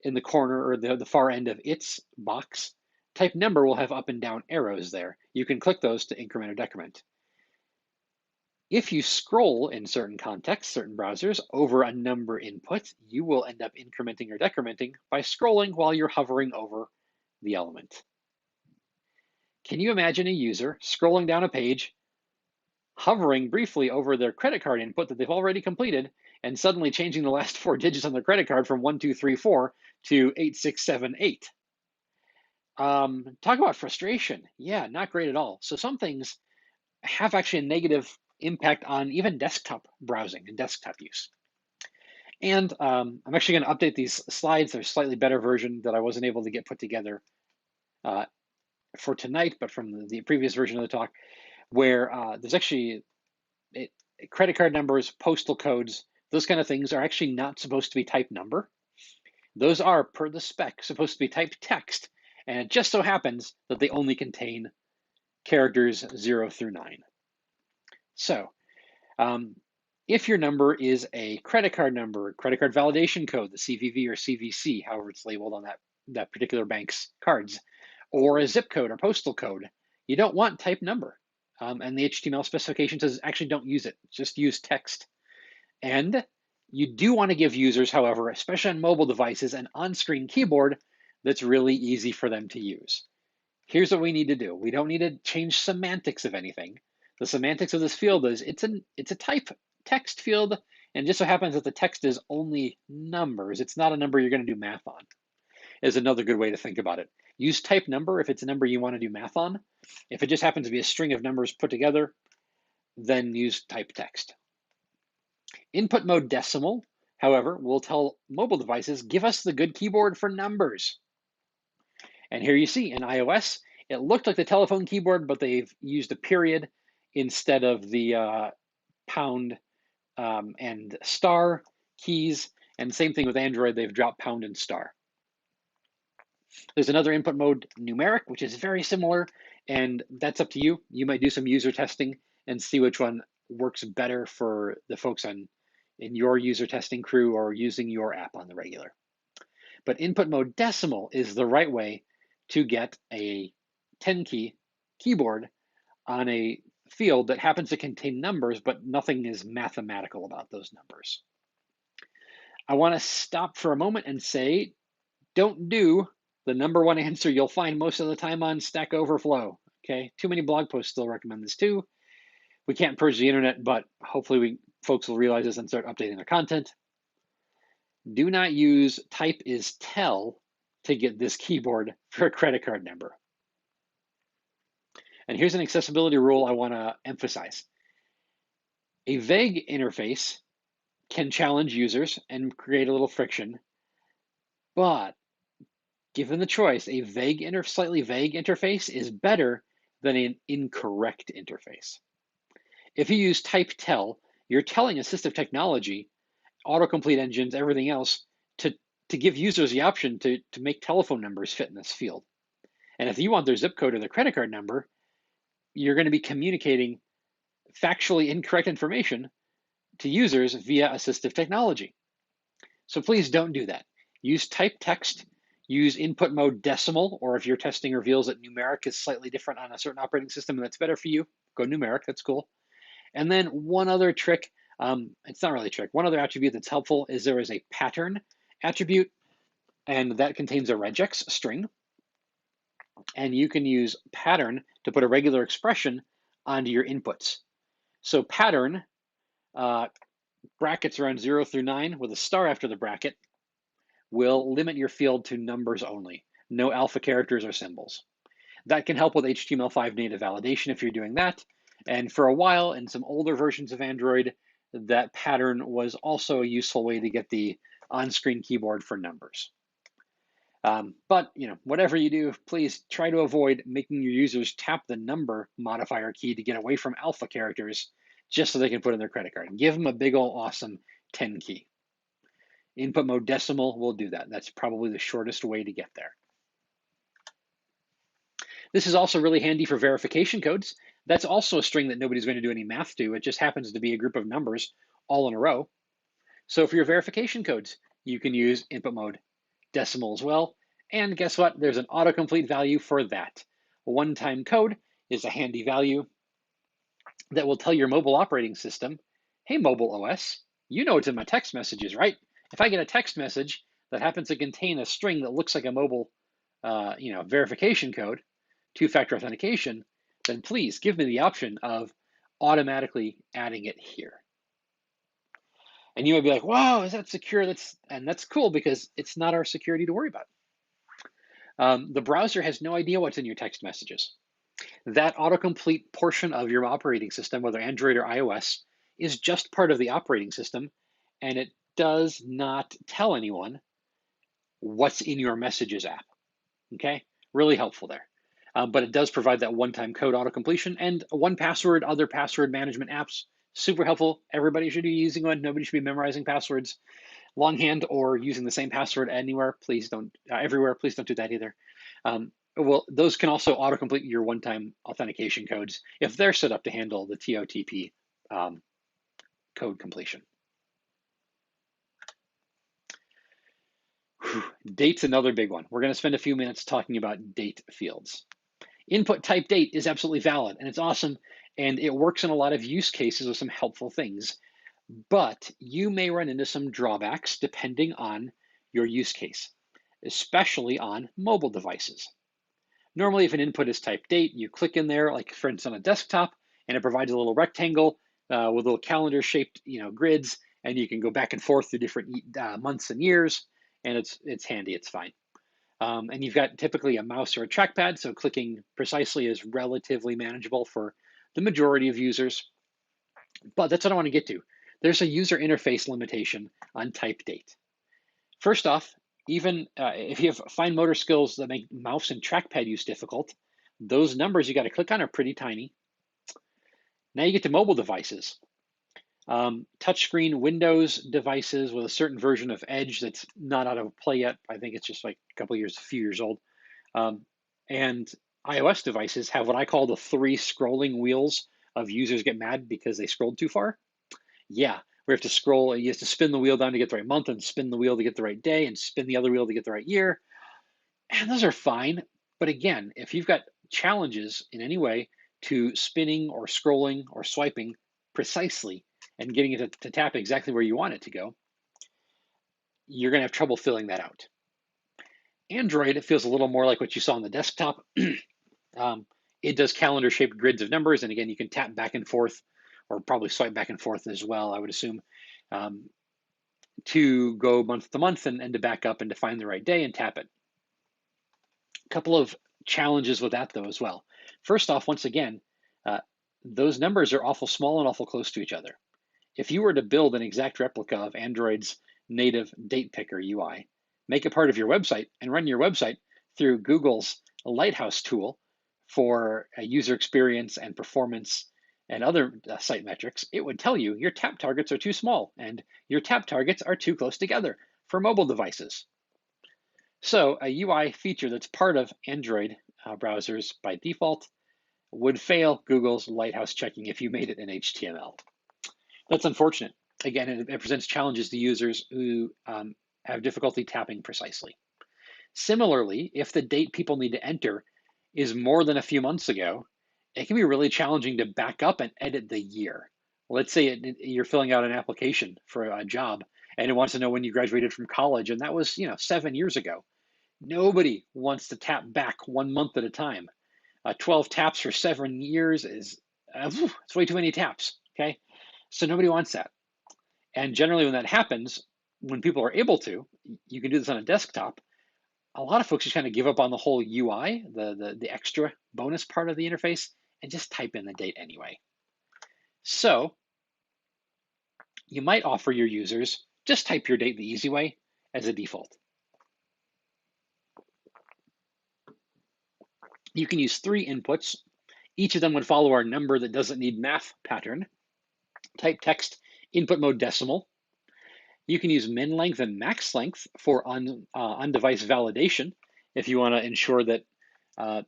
in the corner or the far end of its box. Type number will have up and down arrows there. You can click those to increment or decrement. If you scroll in certain contexts, certain browsers, over a number input, you will end up incrementing or decrementing by scrolling while you're hovering over the element. Can you imagine a user scrolling down a page, hovering briefly over their credit card input that they've already completed, and suddenly changing the last 4 digits on their credit card from 1234 to 8678? Talk about frustration. Yeah, not great at all. So some things have actually a negative impact on even desktop browsing and desktop use. And I'm actually going to update these slides. There's a slightly better version that I wasn't able to get put together for tonight, but from the previous version of the talk, where there's actually credit card numbers, postal codes, those kind of things are actually not supposed to be type number. Those are, per the spec, supposed to be typed text, and it just so happens that they only contain characters 0 through 9. So if your number is a credit card number, credit card validation code, the CVV or CVC, however it's labeled on that particular bank's cards, or a zip code or postal code, you don't want type number. And the HTML specification says actually don't use it, just use text. And you do want to give users, however, especially on mobile devices, an on-screen keyboard that's really easy for them to use. Here's what we need to do. We don't need to change semantics of anything. The semantics of this field is it's a type text field, and just so happens that the text is only numbers. It's not a number you're going to do math on, is another good way to think about it. Use type number if it's a number you want to do math on. If it just happens to be a string of numbers put together, then use type text. Input mode decimal, however, will tell mobile devices, give us the good keyboard for numbers. And here you see in iOS, it looked like the telephone keyboard, but they've used a period instead of the pound and star keys. And same thing with Android, they've dropped pound and star. There's another input mode, numeric, which is very similar, and that's up to you. You might do some user testing and see which one works better for the folks in your user testing crew or using your app on the regular. But input mode decimal is the right way to get a 10 key keyboard on a field that happens to contain numbers, but nothing is mathematical about those numbers. I want to stop for a moment and say, don't do the number one answer you'll find most of the time on Stack Overflow. Okay, too many blog posts still recommend this too. We can't purge the internet, but hopefully folks will realize this and start updating their content. Do not use type is tell to get this keyboard for a credit card number. And here's an accessibility rule I want to emphasize. A vague interface can challenge users and create a little friction, but given the choice, a slightly vague interface is better than an incorrect interface. If you use type tell, you're telling assistive technology, autocomplete engines, everything else, to give users the option to make telephone numbers fit in this field. And if you want their zip code or their credit card number, you're going to be communicating factually incorrect information to users via assistive technology. So please don't do that. Use type text, use input mode decimal, or if your testing reveals that numeric is slightly different on a certain operating system and that's better for you, go numeric, that's cool. And then one other trick, it's not really a trick, one other attribute that's helpful is there is a pattern attribute, and that contains a regex string. And you can use pattern to put a regular expression onto your inputs. So pattern, brackets around 0 through 9 with a star after the bracket, will limit your field to numbers only, no alpha characters or symbols. That can help with HTML5 native validation if you're doing that. And for a while, in some older versions of Android, that pattern was also a useful way to get the on-screen keyboard for numbers. But whatever you do, please try to avoid making your users tap the number modifier key to get away from alpha characters just so they can put in their credit card. Give them a big old awesome 10 key. Input mode decimal will do that. That's probably the shortest way to get there. This is also really handy for verification codes. That's also a string that nobody's going to do any math to. It just happens to be a group of numbers all in a row. So for your verification codes, you can use input mode decimal as well. And guess what? There's an autocomplete value for that. A one-time code is a handy value that will tell your mobile operating system, hey, mobile OS, you know it's in my text messages, right? If I get a text message that happens to contain a string that looks like a mobile verification code, two-factor authentication, then please give me the option of automatically adding it here. And you might be like, wow, is that secure? That's cool because it's not our security to worry about. The browser has no idea what's in your text messages. That autocomplete portion of your operating system, whether Android or iOS, is just part of the operating system, and it does not tell anyone what's in your Messages app. Okay, really helpful there. But it does provide that one-time code autocompletion and 1Password, other password management apps. Super helpful. Everybody should be using one. Nobody should be memorizing passwords longhand or using the same password anywhere. Please don't, everywhere. Please don't do that either. Well, those can also autocomplete your one-time authentication codes if they're set up to handle the TOTP code completion. Date's another big one. We're going to spend a few minutes talking about date fields. Input type date is absolutely valid, and it's awesome, and it works in a lot of use cases with some helpful things. But you may run into some drawbacks depending on your use case, especially on mobile devices. Normally, if an input is type date, you click in there, like for instance on a desktop, and it provides a little rectangle with little calendar-shaped grids, and you can go back and forth through different months and years, and it's handy, it's fine. And you've got typically a mouse or a trackpad, so clicking precisely is relatively manageable for the majority of users. But that's what I want to get to. There's a user interface limitation on type date. First off, even if you have fine motor skills that make mouse and trackpad use difficult, those numbers you got to click on are pretty tiny. Now you get to mobile devices. Touchscreen Windows devices with a certain version of Edge that's not out of play yet. I think it's just like a few years old. And iOS devices have what I call the 3 scrolling wheels of users get mad because they scrolled too far. Yeah, we have to scroll. You have to spin the wheel down to get the right month and spin the wheel to get the right day and spin the other wheel to get the right year. And those are fine. But again, if you've got challenges in any way to spinning or scrolling or swiping precisely and getting it to tap exactly where you want it to go, you're going to have trouble filling that out. Android, it feels a little more like what you saw on the desktop. It does calendar shaped grids of numbers. And again, you can tap back and forth or probably swipe back and forth as well, I would assume, to go month to month and to back up and to find the right day and tap it. A couple of challenges with that though as well. First off, once again, those numbers are awful small and awful close to each other. If you were to build an exact replica of Android's native date picker UI, make it part of your website and run your website through Google's Lighthouse tool for user experience and performance and other site metrics, it would tell you your tap targets are too small and your tap targets are too close together for mobile devices. So a UI feature that's part of Android browsers by default would fail Google's Lighthouse checking if you made it in HTML. That's unfortunate. Again, it presents challenges to users who have difficulty tapping precisely. Similarly, if the date people need to enter is more than a few months ago, it can be really challenging to back up and edit the year. Let's say you're filling out an application for a job and it wants to know when you graduated from college, and that was 7 years ago. Nobody wants to tap back 1 month at a time. 12 taps for 7 years is it's way too many taps. Okay, so nobody wants that. And generally, when that happens, when people are able to, you can do this on a desktop. A lot of folks just kind of give up on the whole UI, the extra bonus part of the interface, and just type in the date anyway. So you might offer your users just type your date the easy way as a default. You can use 3 inputs. Each of them would follow our number that doesn't need math pattern. Type text input mode decimal. You can use min length and max length for on-device validation if you want to ensure that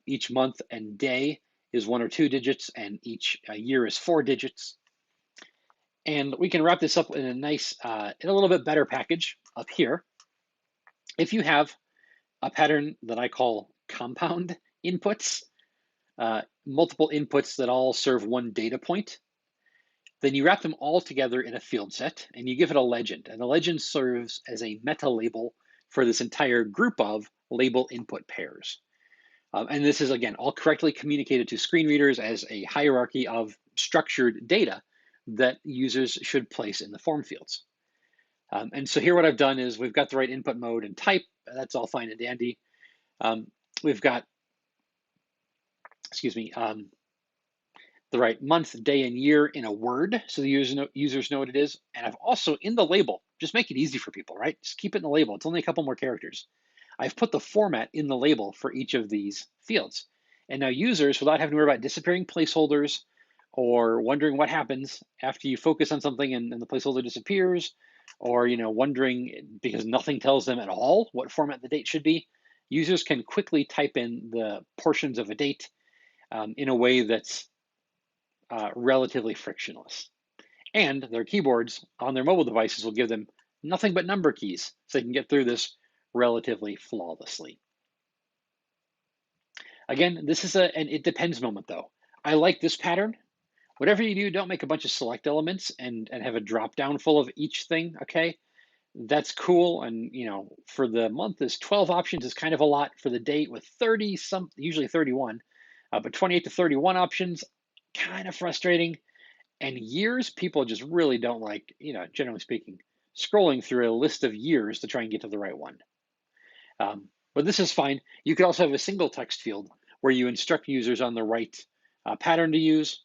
each month and day is 1 or 2 digits and each year is 4 digits. And we can wrap this up in a nice, in a little bit better package up here. If you have a pattern that I call compound inputs, multiple inputs that all serve one data point, then you wrap them all together in a field set and you give it a legend. And the legend serves as a meta label for this entire group of label input pairs. And this is, again, all correctly communicated to screen readers as a hierarchy of structured data that users should place in the form fields. And so here what I've done is we've got the right input mode and type. That's all fine and dandy. We've got, the right month, day, and year in a word so the users know what it is. And I've also, in the label, just make it easy for people, right? Just keep it in the label. It's only a couple more characters. I've put the format in the label for each of these fields. And now users, without having to worry about disappearing placeholders or wondering what happens after you focus on something and the placeholder disappears, or wondering because nothing tells them at all what format the date should be, users can quickly type in the portions of a date in a way that's relatively frictionless. And their keyboards on their mobile devices will give them nothing but number keys so they can get through this relatively flawlessly. Again, this is an it depends moment though. I like this pattern. Whatever you do, don't make a bunch of select elements and have a drop down full of each thing, okay? That's cool. And for the month is 12 options is kind of a lot. For the date with 30, usually 31, but 28 to 31 options, kind of frustrating. And years, people just really don't like, generally speaking, scrolling through a list of years to try and get to the right one. But this is fine. You could also have a single text field where you instruct users on the right pattern to use.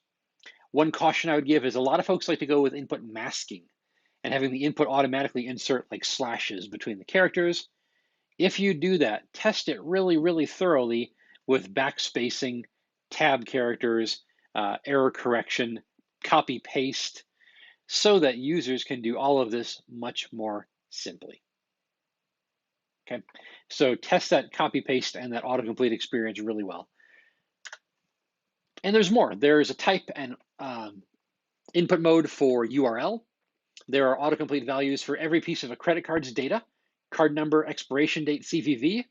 One caution I would give is a lot of folks like to go with input masking and having the input automatically insert like slashes between the characters. If you do that, test it really, really thoroughly with backspacing, tab characters, error correction, copy paste, so that users can do all of this much more simply. Okay, so test that copy paste and that autocomplete experience really well. And there's more. There's a type and input mode for URL. There are autocomplete values for every piece of a credit card's data, card number, expiration date, CVV.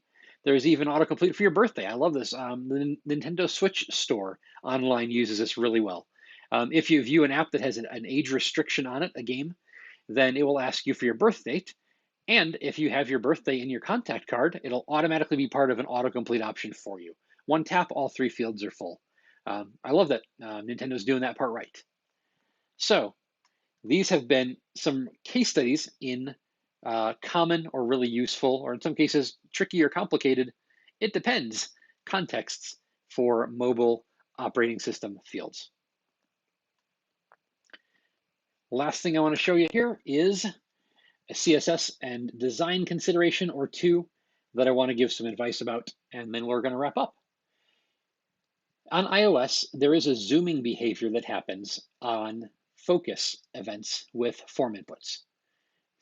There's even autocomplete for your birthday. I love this. The Nintendo Switch store online uses this really well. If you view an app that has an age restriction on it, a game, then it will ask you for your birth date. And if you have your birthday in your contact card, it'll automatically be part of an autocomplete option for you. One tap, all three fields are full. I love that Nintendo's doing that part right. So these have been some case studies in common or really useful, or in some cases, tricky or complicated, it depends, contexts for mobile operating system fields. Last thing I want to show you here is a CSS and design consideration or two that I want to give some advice about, and then we're going to wrap up. On iOS, there is a zooming behavior that happens on focus events with form inputs.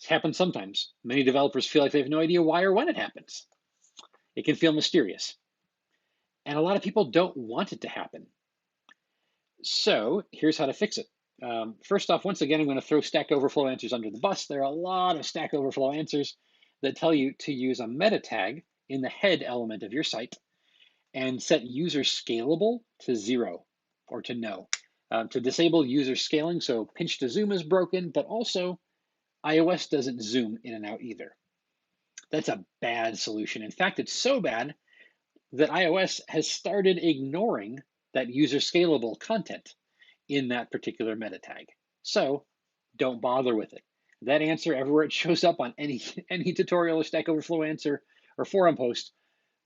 It happens sometimes. Many developers feel like they have no idea why or when it happens. It can feel mysterious. And a lot of people don't want it to happen. So here's how to fix it. First off, once again, I'm going to throw Stack Overflow answers under the bus. There are a lot of Stack Overflow answers that tell you to use a meta tag in the head element of your site and set user scalable to 0 or to no. To disable user scaling, so pinch to zoom is broken, but also iOS doesn't zoom in and out either. That's a bad solution. In fact, it's so bad that iOS has started ignoring that user scalable content in that particular meta tag. So don't bother with it. That answer, everywhere it shows up on any tutorial or Stack Overflow answer or forum post,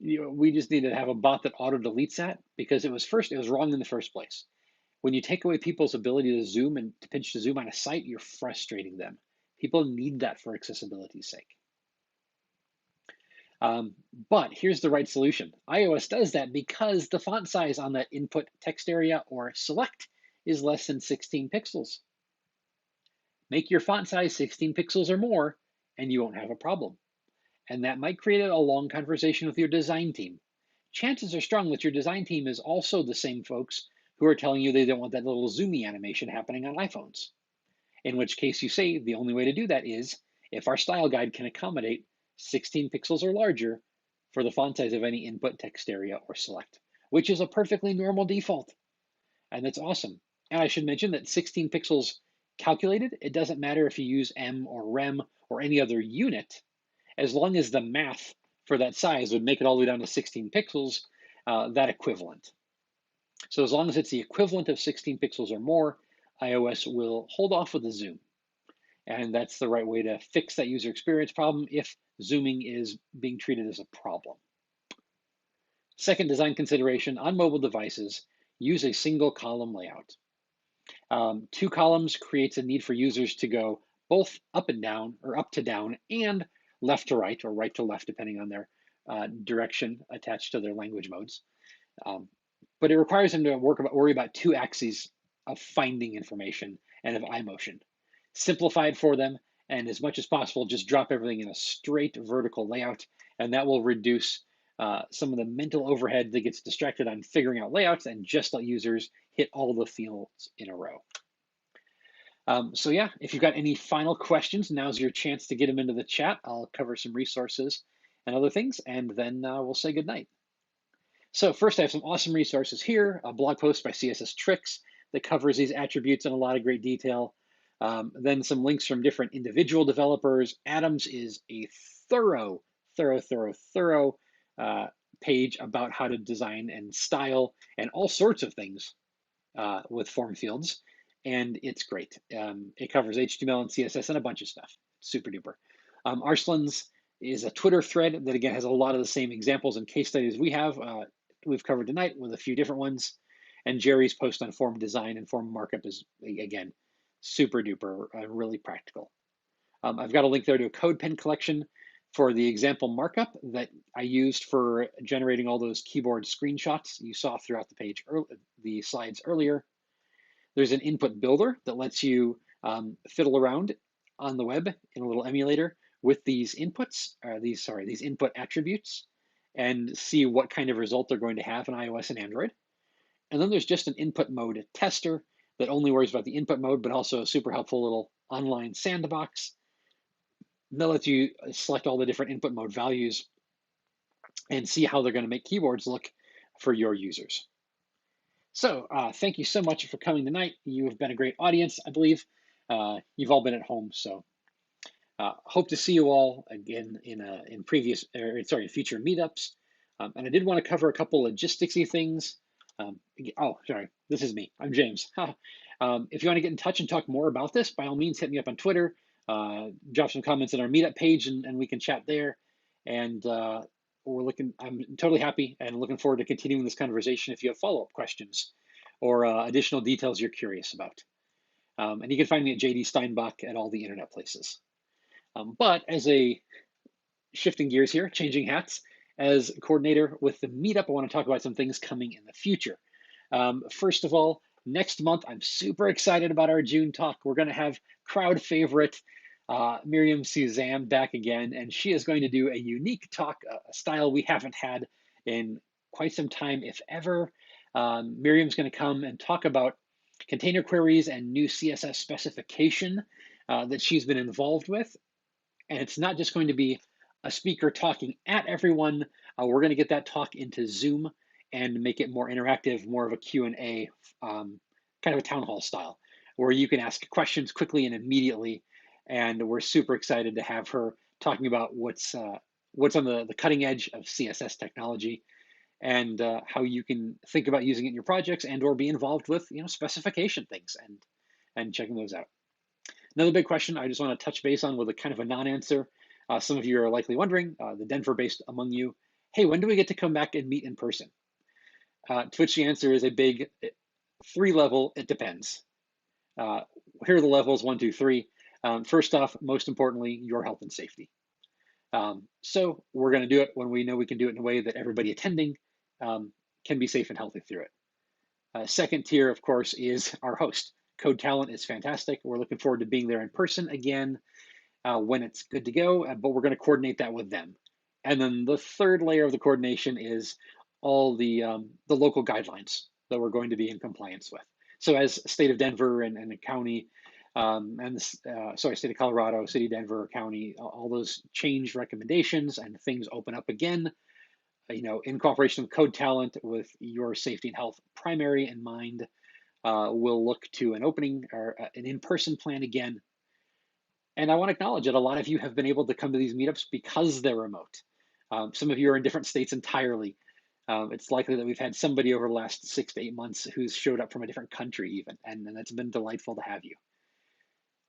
we just need to have a bot that auto deletes that, because it was wrong in the first place. When you take away people's ability to zoom and to pinch to zoom on a site, you're frustrating them. People need that for accessibility's sake. But here's the right solution. iOS does that because the font size on that input text area or select is less than 16 pixels. Make your font size 16 pixels or more, and you won't have a problem. And that might create a long conversation with your design team. Chances are strong that your design team is also the same folks who are telling you they don't want that little zoomy animation happening on iPhones. In which case you say the only way to do that is if our style guide can accommodate 16 pixels or larger for the font size of any input text area or select, which is a perfectly normal default. And that's awesome. And I should mention that 16 pixels calculated, it doesn't matter if you use M or rem or any other unit, as long as the math for that size would make it all the way down to 16 pixels, that equivalent. So as long as it's the equivalent of 16 pixels or more, iOS will hold off with the zoom. And that's the right way to fix that user experience problem if zooming is being treated as a problem. Second design consideration, on mobile devices, use a single column layout. 2 columns creates a need for users to go both up and down, or up to down, and left to right, or right to left, depending on their direction attached to their language modes. But it requires them to worry about 2 axes of finding information and of eye motion. Simplify it for them, and as much as possible, just drop everything in a straight vertical layout, and that will reduce some of the mental overhead that gets distracted on figuring out layouts, and just let users hit all the fields in a row. So yeah, if you've got any final questions, now's your chance to get them into the chat. I'll cover some resources and other things, and then we'll say goodnight. So first, I have some awesome resources here, a blog post by CSS Tricks that covers these attributes in a lot of great detail. Then some links from different individual developers. Adams is a thorough page about how to design and style and all sorts of things with form fields, and it's great. It covers HTML and CSS and a bunch of stuff. Super duper. Arslan's is a Twitter thread that, again, has a lot of the same examples and case studies we've covered tonight with a few different ones. And Jerry's post on form design and form markup is, again, super duper, really practical. I've got a link there to a CodePen collection for the example markup that I used for generating all those keyboard screenshots you saw throughout the slides earlier. There's an input builder that lets you fiddle around on the web in a little emulator with these inputs, these input attributes, and see what kind of result they're going to have in iOS and Android. And then there's just an input mode tester that only worries about the input mode, but also a super helpful little online sandbox that lets you select all the different input mode values and see how they're going to make keyboards look for your users. So thank you so much for coming tonight. You have been a great audience, I believe. You've all been at home, so hope to see you all again in future meetups. And I did want to cover a couple logisticsy things. Oh, sorry, this is me. I'm James. If you want to get in touch and talk more about this, by all means, hit me up on Twitter. Drop some comments in our meetup page, and we can chat there. And I'm totally happy and looking forward to continuing this conversation. If you have follow-up questions or additional details you're curious about, and you can find me at JD Steinbach at all the internet places. But as a shifting gears here, changing hats, as coordinator with the meetup, I want to talk about some things coming in the future. First of all, next month, I'm super excited about our June talk. We're going to have crowd favorite Miriam Suzanne back again, and she is going to do a unique talk, a style we haven't had in quite some time, if ever. Miriam's going to come and talk about container queries and new CSS specification that she's been involved with. And it's not just going to be a speaker talking at everyone. We're going to get that talk into Zoom and make it more interactive, more of a Q&A, kind of a town hall style, where you can ask questions quickly and immediately. And we're super excited to have her talking about what's on the cutting edge of CSS technology, and how you can think about using it in your projects and or be involved with specification things and checking those out. Another big question I just want to touch base on with a kind of a non-answer. Some of you are likely wondering, the Denver-based among you, hey, when do we get to come back and meet in person? To which the answer is a big 3-level, it depends. Here are the levels, 1, 2, 3. First off, most importantly, your health and safety. So we're going to do it when we know we can do it in a way that everybody attending can be safe and healthy through it. Second tier, of course, is our host. Code Talent is fantastic. We're looking forward to being there in person again when it's good to go, but we're going to coordinate that with them. And then the third layer of the coordination is all the local guidelines that we're going to be in compliance with. So as state of Denver and the county, state of Colorado, city of Denver, county, all those change recommendations and things open up again, in cooperation with Code Talent, with your safety and health primary in mind, we'll look to an opening or an in-person plan again. And I want to acknowledge that a lot of you have been able to come to these meetups because they're remote. Some of you are in different states entirely. It's likely that we've had somebody over the last 6 to 8 months who's showed up from a different country even, and that's been delightful to have you.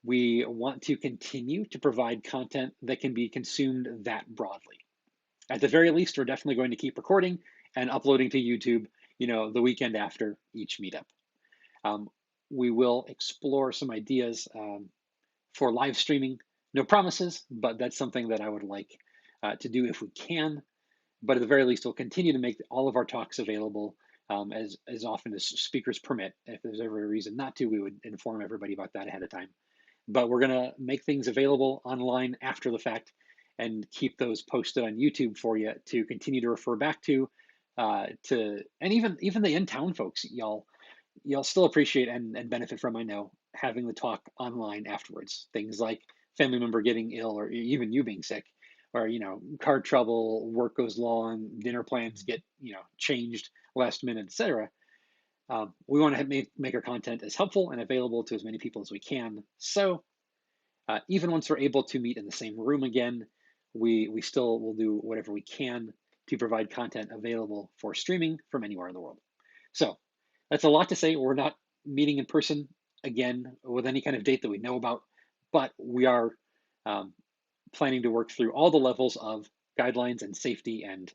We want to continue to provide content that can be consumed that broadly. At the very least, we're definitely going to keep recording and uploading to YouTube, the weekend after each meetup. We will explore some ideas for live streaming. No promises, but that's something that I would like to do if we can. But at the very least, we'll continue to make all of our talks available as often as speakers permit. If there's ever a reason not to, we would inform everybody about that ahead of time. But we're going to make things available online after the fact and keep those posted on YouTube for you to continue to refer back to, and even the in-town folks, y'all still appreciate and benefit from, I know, having the talk online afterwards. Things like family member getting ill, or even you being sick, or car trouble, work goes long, dinner plans get changed last minute, etc. We want to make our content as helpful and available to as many people as we can. So even once we're able to meet in the same room again, we still will do whatever we can to provide content available for streaming from anywhere in the world. So that's a lot to say. We're not meeting in person again with any kind of date that we know about, but we are planning to work through all the levels of guidelines and safety and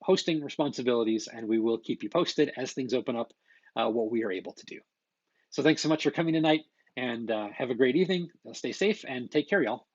hosting responsibilities, and we will keep you posted as things open up what we are able to do. So thanks so much for coming tonight, and have a great evening. Stay safe and take care, y'all.